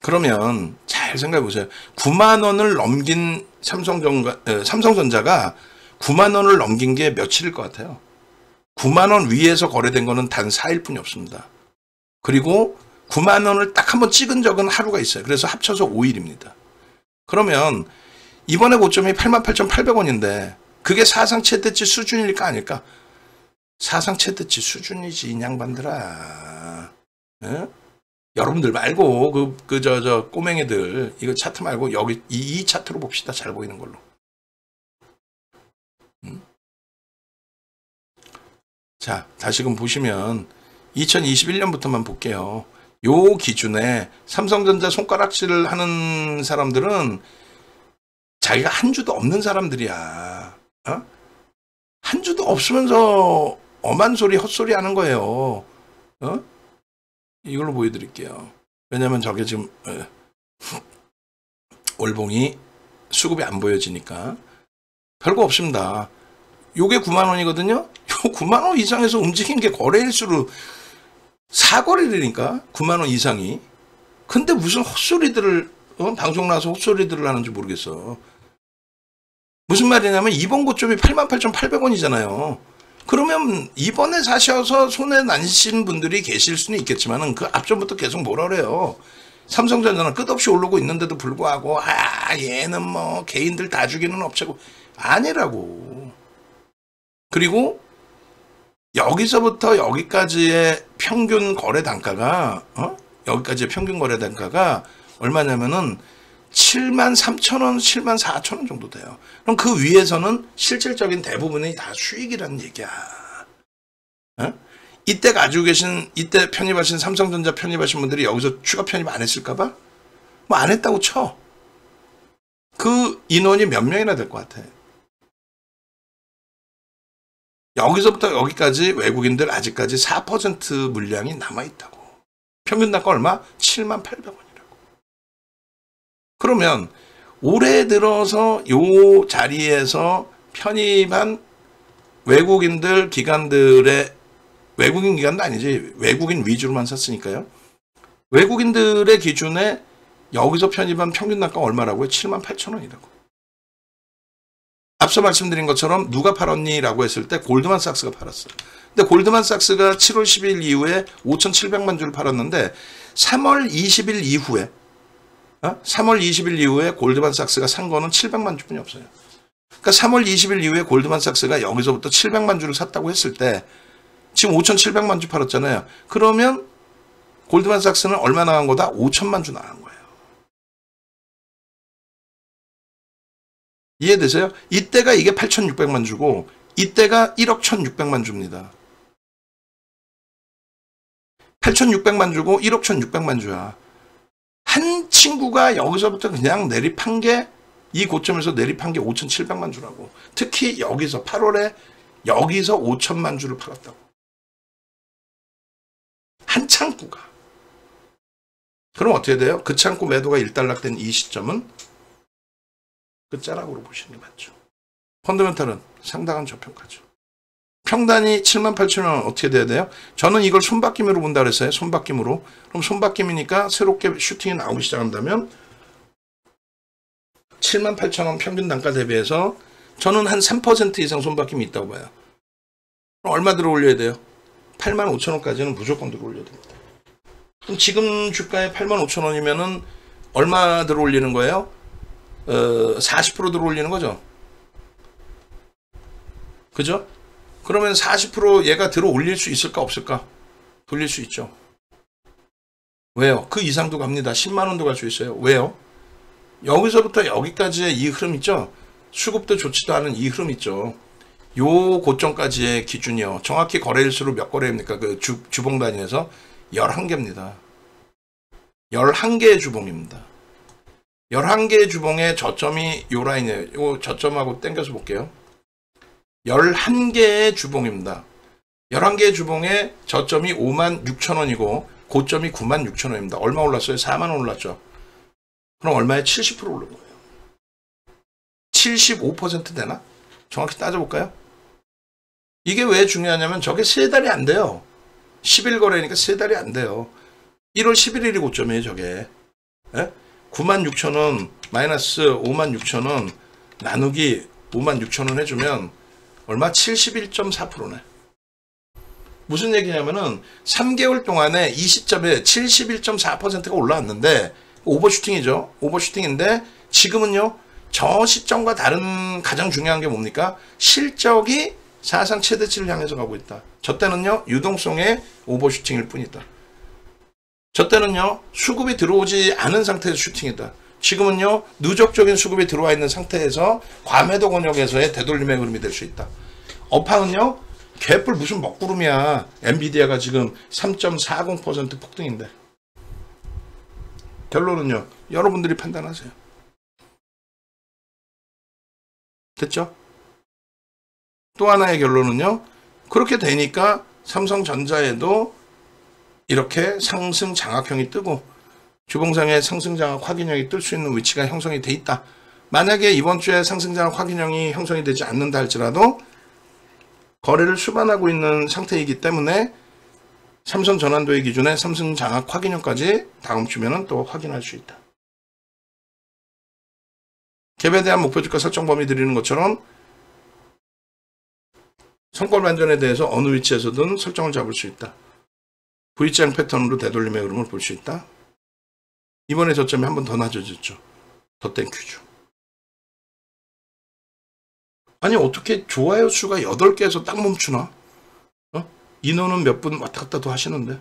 Speaker 1: 그러면 잘 생각해 보세요. 9만 원을 넘긴 삼성전자가 9만 원을 넘긴 게 며칠일 것 같아요? 9만 원 위에서 거래된 거는 단 4일 뿐이 없습니다. 그리고 9만 원을 딱 한번 찍은 적은 하루가 있어요. 그래서 합쳐서 5일입니다. 그러면 이번에 고점이 88,800원인데 그게 사상 최대치 수준일까 아닐까? 사상 최대치 수준이지, 이 양반들아. 에? 여러분들 말고 저 꼬맹이들 이거 차트 말고 여기 이 차트로 봅시다. 잘 보이는 걸로. 자, 다시금 보시면 2021년부터만 볼게요. 요 기준에 삼성전자 손가락질을 하는 사람들은 자기가 한 주도 없는 사람들이야. 한 주도 없으면서 엄한 소리, 헛소리 하는 거예요. 이걸로 보여드릴게요. 왜냐면 저게 지금 월봉이 수급이 안 보여지니까 별거 없습니다. 요게 9만 원이거든요. 요 9만 원 이상에서 움직인 게 거래일수로 사거리라니까 9만 원 이상이. 근데 무슨 헛소리들을 방송 나와서 헛소리들을 하는지 모르겠어. 무슨 말이냐면 이번 고점이 88,800원이잖아요. 그러면 이번에 사셔서 손해 나신 분들이 계실 수는 있겠지만 그 앞전부터 계속 뭐라 그래요. 삼성전자는 끝없이 오르고 있는데도 불구하고 얘는 뭐 개인들 다 죽이는 업체고 아니라고. 그리고 여기서부터 여기까지의 평균 거래 단가가 여기까지의 평균 거래 단가가 얼마냐면은 73,000원, 74,000원 정도 돼요. 그럼 그 위에서는 실질적인 대부분이 다 수익이라는 얘기야. 이때 가지고 계신, 이때 편입하신 삼성전자 편입하신 분들이 여기서 추가 편입 안 했을까봐? 뭐 안 했다고 쳐. 그 인원이 몇 명이나 될 것 같아. 여기서부터 여기까지 외국인들 아직까지 4% 물량이 남아있다고. 평균 단가 얼마? 78,000원이라고. 그러면 올해 들어서 요 자리에서 편입한 외국인들 기관들의, 외국인 기관도 아니지, 외국인 위주로만 샀으니까요. 외국인들의 기준에 여기서 편입한 평균 단가 얼마라고요? 78,000원이라고. 앞서 말씀드린 것처럼 누가 팔았니? 라고 했을 때 골드만삭스가 팔았어요. 근데 골드만삭스가 7월 10일 이후에 5,700만 주를 팔았는데 3월 20일 이후에 3월 20일 이후에 골드만삭스가 산 거는 700만 주뿐이 없어요. 그러니까 3월 20일 이후에 골드만삭스가 여기서부터 700만 주를 샀다고 했을 때 지금 5,700만 주 팔았잖아요. 그러면 골드만삭스는 얼마 나간 거다? 5천만 주 나간 거예요. 이해되세요? 이때가 이게 8,600만 주고 이때가 1억 1,600만 주입니다. 8,600만 주고 1억 1,600만 주야. 한 친구가 여기서부터 그냥 내립한 게, 이 고점에서 내립한 게 5,700만 주라고. 특히 여기서 8월에 여기서 5천만 주를 팔았다고. 한 창구가. 그럼 어떻게 돼요? 그 창구 매도가 일단락된 이 시점은 끝자락으로 보시는 게 맞죠. 펀더멘탈은 상당한 저평가죠. 평단이 78,000원 어떻게 돼야 돼요? 저는 이걸 손바뀜으로 본다 그랬어요. 손바뀜으로. 그럼 손바뀜이니까 새롭게 슈팅이 나오기 시작한다면 78,000원 평균 단가 대비해서 저는 한 3% 이상 손바뀜이 있다고 봐요. 그럼 얼마 들어 올려야 돼요? 85,000원까지는 무조건 들어 올려야 됩니다. 그럼 지금 주가에 85,000원이면은 얼마 들어 올리는 거예요? 40% 들어 올리는 거죠. 그죠? 그러면 40% 얘가 들어 올릴 수 있을까 없을까? 돌릴 수 있죠. 왜요? 그 이상도 갑니다. 10만 원도 갈 수 있어요. 왜요? 여기서부터 여기까지의 이 흐름 있죠? 수급도 좋지도 않은 이 흐름 있죠. 요 고점까지의 기준이요. 정확히 거래일수로 몇 거래입니까? 그 주봉 단위에서 11개입니다. 11개의 주봉입니다. 11개의 주봉의 저점이 요 라인이에요. 요 저점하고 당겨서 볼게요. 11개의 주봉입니다. 11개의 주봉의 저점이 56,000원이고 고점이 96,000원입니다. 얼마 올랐어요? 4만원 올랐죠. 그럼 얼마에 70% 오른 거예요. 75% 되나? 정확히 따져볼까요? 이게 왜 중요하냐면 저게 3달이 안 돼요. 10일 거래니까 3달이 안 돼요. 1월 11일이 고점이에요. 저게. 96,000원 마이너스 56,000원 나누기 56,000원 해주면 얼마? 71.4%네. 무슨 얘기냐면은 3개월 동안에 이 시점에 71.4%가 올라왔는데 오버슈팅이죠. 오버슈팅인데 지금은요. 저 시점과 다른 가장 중요한 게 뭡니까? 실적이 사상 최대치를 향해서 가고 있다. 저 때는요. 유동성의 오버슈팅일 뿐이다. 저 때는요. 수급이 들어오지 않은 상태에서 슈팅이다. 지금은요. 누적적인 수급이 들어와 있는 상태에서 과매도 권역에서의 되돌림의 흐름이 될 수 있다. 업황은요. 개뿔 무슨 먹구름이야. 엔비디아가 지금 3.40% 폭등인데. 결론은요. 여러분들이 판단하세요. 됐죠? 또 하나의 결론은요. 그렇게 되니까 삼성전자에도 이렇게 상승 장악형이 뜨고 주봉상의 상승 장악 확인형이 뜰 수 있는 위치가 형성이 돼 있다. 만약에 이번 주에 상승 장악 확인형이 형성이 되지 않는다 할지라도 거래를 수반하고 있는 상태이기 때문에 삼성 전환도의 기준에 상승 장악 확인형까지 다음 주면은 또 확인할 수 있다. 갭에 대한 목표주가 설정 범위 드리는 것처럼 성골 반전에 대해서 어느 위치에서든 설정을 잡을 수 있다. V장 패턴으로 되돌림의 흐름을 볼 수 있다. 이번에 저점이 한 번 더 낮아졌죠. 더 땡큐죠. 아니 어떻게 좋아요 수가 8개에서 딱 멈추나? 인원은 몇 분 왔다 갔다도 하시는데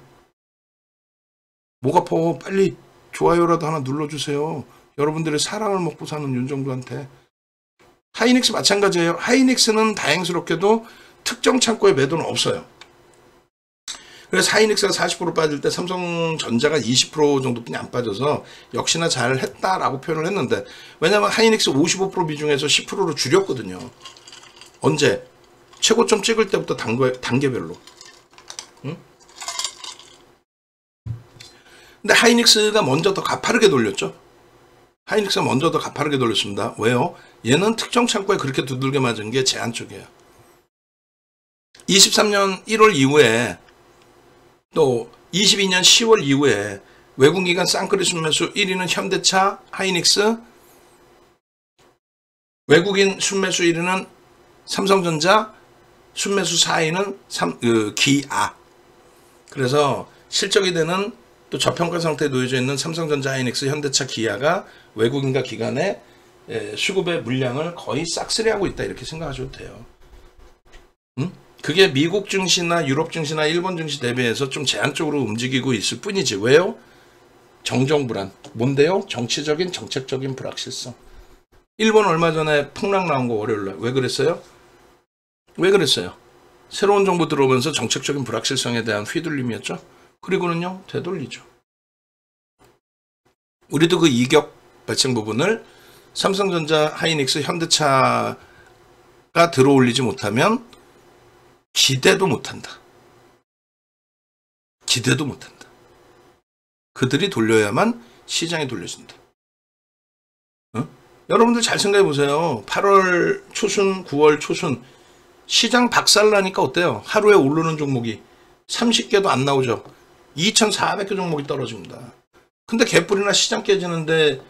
Speaker 1: 목 아파. 빨리 좋아요라도 하나 눌러주세요. 여러분들의 사랑을 먹고 사는 윤정두한테. 하이닉스 마찬가지예요. 하이닉스는 다행스럽게도 특정 창고에 매도는 없어요. 그래서 하이닉스가 40% 빠질 때 삼성전자가 20% 정도뿐이 안 빠져서 역시나 잘했다라고 표현을 했는데 왜냐하면 하이닉스 55% 비중에서 10%로 줄였거든요. 언제? 최고점 찍을 때부터 단계별로. 응? 근데 하이닉스가 먼저 더 가파르게 돌렸죠. 하이닉스가 먼저 더 가파르게 돌렸습니다. 왜요? 얘는 특정 창고에 그렇게 두들겨 맞은 게 제한 쪽이에요. 23년 1월 이후에 또 22년 10월 이후에 외국기관 쌍끌이 순매수 1위는 현대차, 하이닉스, 외국인 순매수 1위는 삼성전자, 순매수 4위는 기아. 그래서 실적이 되는 또 저평가 상태에 놓여져 있는 삼성전자, 하이닉스, 현대차, 기아가 외국인과 기관의 수급의 물량을 거의 싹쓸이하고 있다 이렇게 생각하셔도 돼요. 응? 그게 미국 증시나 유럽 증시나 일본 증시 대비해서 좀 제한적으로 움직이고 있을 뿐이지. 왜요? 정정불안. 뭔데요? 정치적인 정책적인 불확실성. 일본 얼마 전에 폭락 나온 거 월요일날. 왜 그랬어요? 왜 그랬어요? 새로운 정부 들어오면서 정책적인 불확실성에 대한 휘둘림이었죠. 그리고는요. 되돌리죠. 우리도 그 이격 발생 부분을 삼성전자, 하이닉스, 현대차가 들어올리지 못하면 기대도 못한다. 기대도 못한다. 그들이 돌려야만 시장이 돌려진다. 여러분들 잘 생각해 보세요. 8월 초순, 9월 초순 시장 박살나니까 어때요? 하루에 오르는 종목이 30개도 안 나오죠. 2,400개 종목이 떨어집니다. 근데 개뿔이나 시장 깨지는데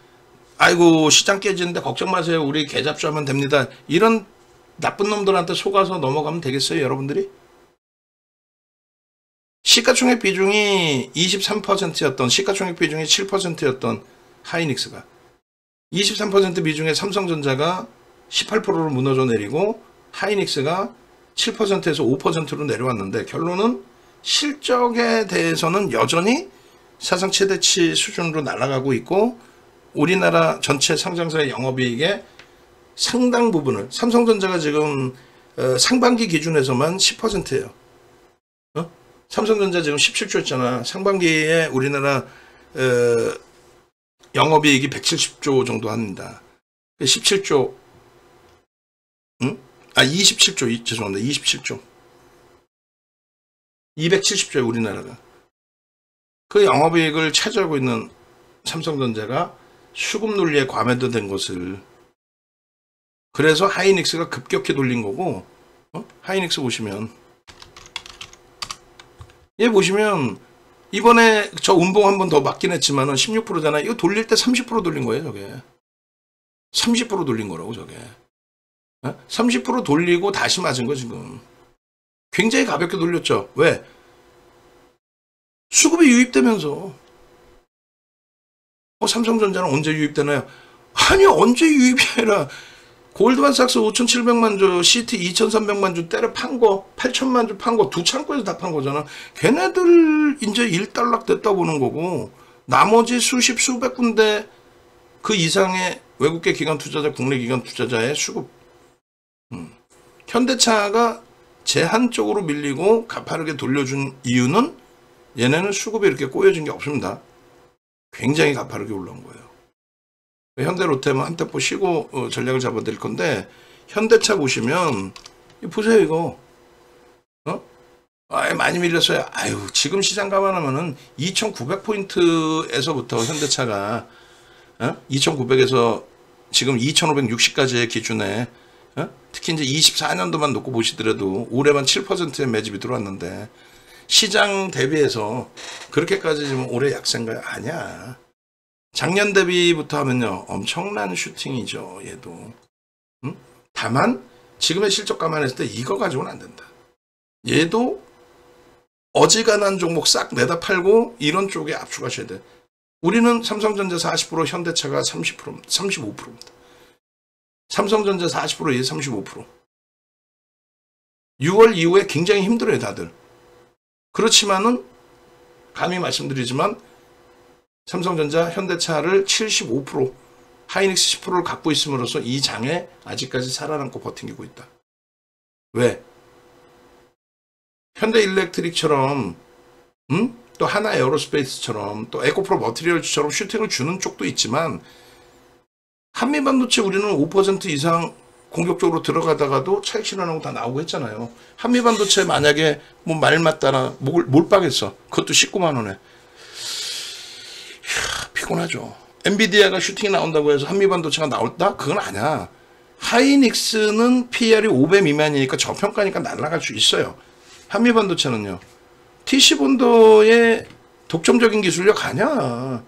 Speaker 1: 아이고 시장 깨지는데 걱정 마세요. 우리 계잡수하면 됩니다. 이런 나쁜 놈들한테 속아서 넘어가면 되겠어요, 여러분들이? 시가총액 비중이 23%였던, 시가총액 비중이 7%였던 하이닉스가 23% 비중의 삼성전자가 18%로 무너져 내리고 하이닉스가 7%에서 5%로 내려왔는데 결론은 실적에 대해서는 여전히 사상 최대치 수준으로 날아가고 있고 우리나라 전체 상장사의 영업이익의 상당 부분을 삼성전자가 지금 상반기 기준에서만 10%예요. 삼성전자 지금 17조였잖아. 상반기에 우리나라 영업이익이 170조 정도 합니다. 17조, 응? 27조, 죄송합니다. 27조. 270조에 우리나라가. 그 영업이익을 차지하고 있는 삼성전자가 수급 논리에 과매도된 것을 그래서 하이닉스가 급격히 돌린 거고 하이닉스 보시면 얘 보시면 이번에 저 운봉 한 번 더 맞긴 했지만은 16%잖아요. 이거 돌릴 때 30% 돌린 거예요, 저게. 30% 돌린 거라고, 저게. 30% 돌리고 다시 맞은 거, 지금. 굉장히 가볍게 돌렸죠. 왜? 수급이 유입되면서. 삼성전자는 언제 유입되나요? 아니, 언제 유입이 아니라 골드만삭스 5,700만 주, CT 2,300만 주 때려 판 거, 8,000만 주 판 거, 두 창고에서 다 판 거잖아. 걔네들 이제 일단락 됐다 보는 거고, 나머지 수십, 수백 군데 그 이상의 외국계 기관 투자자, 국내 기관 투자자의 수급. 현대차가 제한적으로 밀리고 가파르게 돌려준 이유는 얘네는 수급이 이렇게 꼬여진 게 없습니다. 굉장히 가파르게 올라온 거예요. 현대 롯데만 한 템포 쉬고 전략을 잡아드릴 건데 현대차 보시면 보세요 이거 많이 밀렸어요. 아유 지금 시장 감안하면은 2,900포인트에서부터 현대차가 2,900에서 지금 2,560까지의 기준에 특히 이제 24년도만 놓고 보시더라도 올해만 7%의 매집이 들어왔는데 시장 대비해서 그렇게까지 지금 올해 약세인가요? 아니야. 작년 대비부터 하면요 엄청난 슈팅이죠 얘도. 다만 지금의 실적 감안했을 때 이거 가지고는 안 된다. 얘도 어지간한 종목 싹 내다 팔고 이런 쪽에 압축하셔야 돼. 우리는 삼성전자 40%, 현대차가 30%, 35%입니다. 삼성전자 40%, 얘 35%. 6월 이후에 굉장히 힘들어요 다들. 그렇지만은 감히 말씀드리지만 삼성전자, 현대차를 75%, 하이닉스 10%를 갖고 있음으로써 이 장에 아직까지 살아남고 버티고 있다. 왜? 현대일렉트릭처럼 또 하나 에어로스페이스처럼 또 에코프로 머티리얼즈처럼 슈팅을 주는 쪽도 있지만 한미반도체 우리는 5% 이상 공격적으로 들어가다가도 차익 실현하고 다 나오고 했잖아요. 한미반도체 만약에 뭐 말 맞다나 몰빵했어. 그것도 19만 원에. 피곤하죠. 엔비디아가 슈팅이 나온다고 해서 한미반도체가 나올다? 그건 아니야. 하이닉스는 PR이 5배 미만이니까 저평가니까 날아갈 수 있어요. 한미반도체는요. TC본도의 독점적인 기술력 아니야.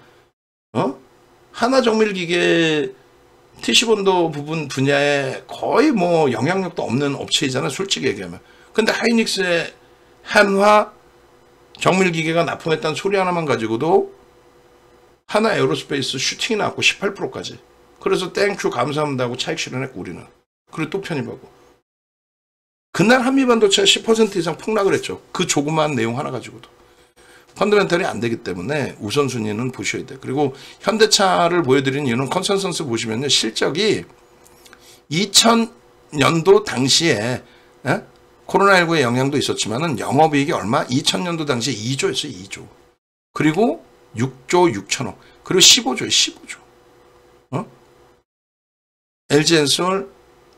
Speaker 1: 하나정밀기계 TC본도 부분 분야에 거의 뭐 영향력도 없는 업체이잖아. 솔직히 얘기하면. 근데 하이닉스의 한화 정밀기계가 납품했다는 소리 하나만 가지고도 하나 에어로스페이스 슈팅이 나왔고 18%까지. 그래서 땡큐 감사합니다 하고 차익 실현했고 우리는. 그리고 또 편입하고. 그날 한미반도체가 10% 이상 폭락을 했죠. 그 조그마한 내용 하나 가지고도. 펀더멘털이 안 되기 때문에 우선순위는 보셔야 돼요. 그리고 현대차를 보여드린 이유는 컨센서스 보시면요. 실적이 2000년도 당시에 코로나19의 영향도 있었지만은 영업이익이 얼마? 2000년도 당시에 2조였어요. 2조. 그리고 6조 6천억. 그리고 15조예요. 15조. LG엔솔,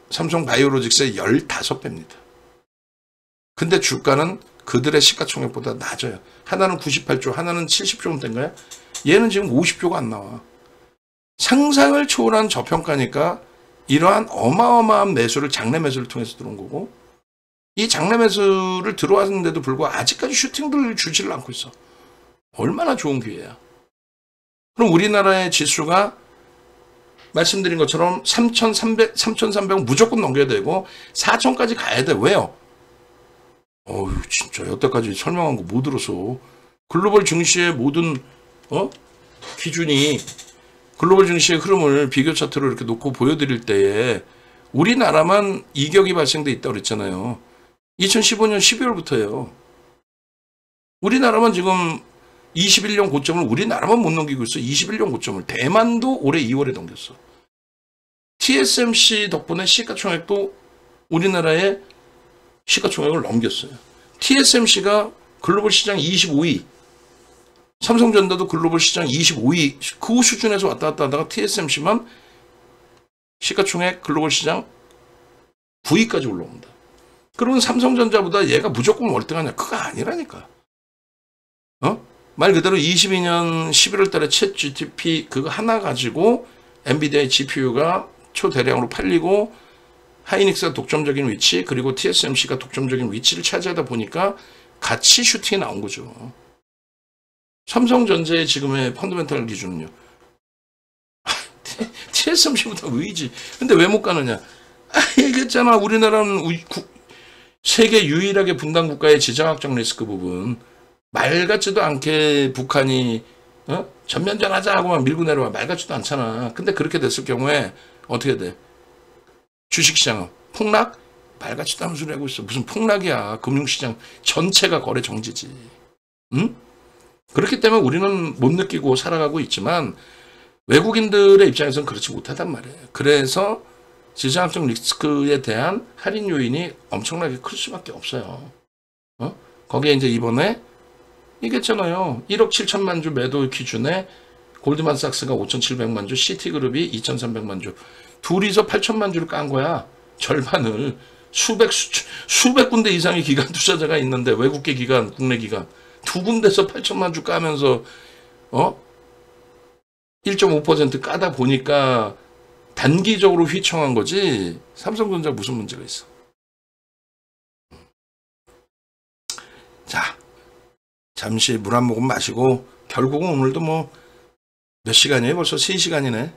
Speaker 1: 삼성바이오로직스의 15배입니다. 근데 주가는 그들의 시가총액보다 낮아요. 하나는 98조, 하나는 70조인가요? 얘는 지금 50조가 안 나와. 상상을 초월한 저평가니까 이러한 어마어마한 매수를 장내 매수를 통해서 들어온 거고 이 장내 매수를 들어왔는데도 불구하고 아직까지 슈팅들을 주지를 않고 있어. 얼마나 좋은 기회야. 그럼 우리나라의 지수가 말씀드린 것처럼 3,300 무조건 넘겨야 되고 4,000까지 가야 돼. 왜요? 어휴 진짜 여태까지 설명한 거 못 들었어. 글로벌 증시의 모든 기준이 글로벌 증시의 흐름을 비교 차트로 이렇게 놓고 보여드릴 때에 우리나라만 이격이 발생돼 있다고 그랬잖아요. 2015년 12월부터예요. 우리나라만 지금 21년 고점을 우리나라만 못 넘기고 있어. 21년 고점을. 대만도 올해 2월에 넘겼어. TSMC 덕분에 시가총액도 우리나라의 시가총액을 넘겼어요. TSMC가 글로벌 시장 25위, 삼성전자도 글로벌 시장 25위 그 수준에서 왔다 갔다 하다가 TSMC만 시가총액 글로벌 시장 9위까지 올라옵니다. 그러면 삼성전자보다 얘가 무조건 월등하냐? 그거 아니라니까. 말 그대로 22년 11월 달에 챗 GTP 그거 하나 가지고 엔비디아의 GPU가 초대량으로 팔리고 하이닉스가 독점적인 위치 그리고 TSMC가 독점적인 위치를 차지하다 보니까 같이 슈팅이 나온 거죠. 삼성전자의 지금의 펀더멘탈 기준은요. TSMC보다 위지. 근데 왜 못 가느냐. 얘기했잖아. 우리나라는 세계 유일하게 분단 국가의 지정학적 리스크 부분. 말 같지도 않게 북한이 전면전하자 하고만 밀고 내려와. 말 같지도 않잖아. 근데 그렇게 됐을 경우에 어떻게 돼? 주식시장은 폭락? 말 같지도 않은 소리 하고 있어. 무슨 폭락이야. 금융시장 전체가 거래 정지지. 응? 그렇기 때문에 우리는 못 느끼고 살아가고 있지만 외국인들의 입장에서는 그렇지 못하단 말이에요. 그래서 지정학적 리스크에 대한 할인 요인이 엄청나게 클 수밖에 없어요. 거기에 이제 이번에 얘기했잖아요. 1억 7천만 주 매도 기준에 골드만삭스가 5,700만 주, 시티그룹이 2,300만 주. 둘이서 8천만 주를 깐 거야. 절반을. 수백 군데 이상의 기관 투자자가 있는데 외국계 기관, 국내 기관. 두 군데서 8천만 주 까면서 1.5% 까다 보니까 단기적으로 휘청한 거지. 삼성전자 무슨 문제가 있어. 자, 잠시 물 한 모금 마시고 결국은 오늘도 뭐 몇 시간이에요? 벌써 3시간이네.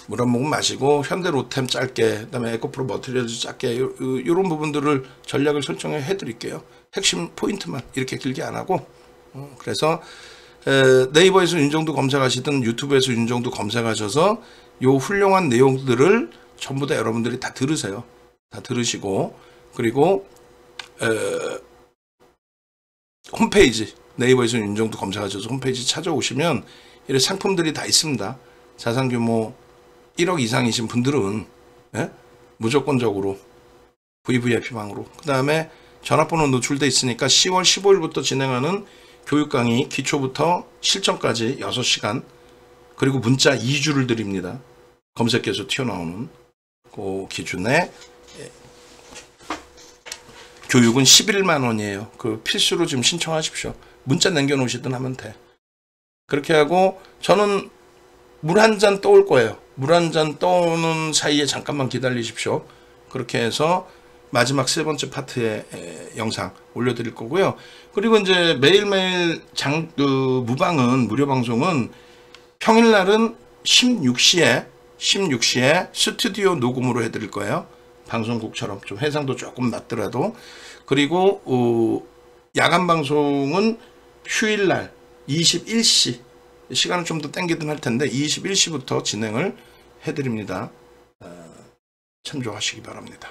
Speaker 1: 물 한 모금 마시고 현대로템 짧게 그다음에 에코프로 머티리얼즈 짧게 이런 부분들을 전략을 설정해 해드릴게요. 핵심 포인트만 이렇게 길게 안 하고 그래서 네이버에서 윤정두 검색하시든 유튜브에서 윤정두 검색하셔서 요 훌륭한 내용들을 전부 다 여러분들이 다 들으세요. 다 들으시고 그리고 홈페이지 네이버에서 윤정두 검색하셔서 홈페이지 찾아오시면 이런 상품들이 다 있습니다. 자산규모 1억 이상이신 분들은 무조건적으로 VVIP방으로 그 다음에 전화번호 노출돼 있으니까 10월 15일부터 진행하는 교육 강의 기초부터 실전까지 6시간 그리고 문자 2주를 드립니다. 검색해서 튀어나오는 그 기준에 교육은 11만 원이에요. 그 필수로 지금 신청하십시오. 문자 남겨놓으시든 하면 돼. 그렇게 하고 저는 물 한 잔 떠올 거예요. 물 한 잔 떠오는 사이에 잠깐만 기다리십시오. 그렇게 해서 마지막 세 번째 파트의 영상 올려드릴 거고요. 그리고 이제 매일매일 무방은 무료 방송은 평일날은 16시에 스튜디오 녹음으로 해드릴 거예요. 방송국처럼 좀 해상도 조금 낮더라도. 그리고 야간 방송은 휴일날 21시 시간을 좀 더 땡기든 할 텐데 21시부터 진행을 해드립니다. 참조하시기 바랍니다.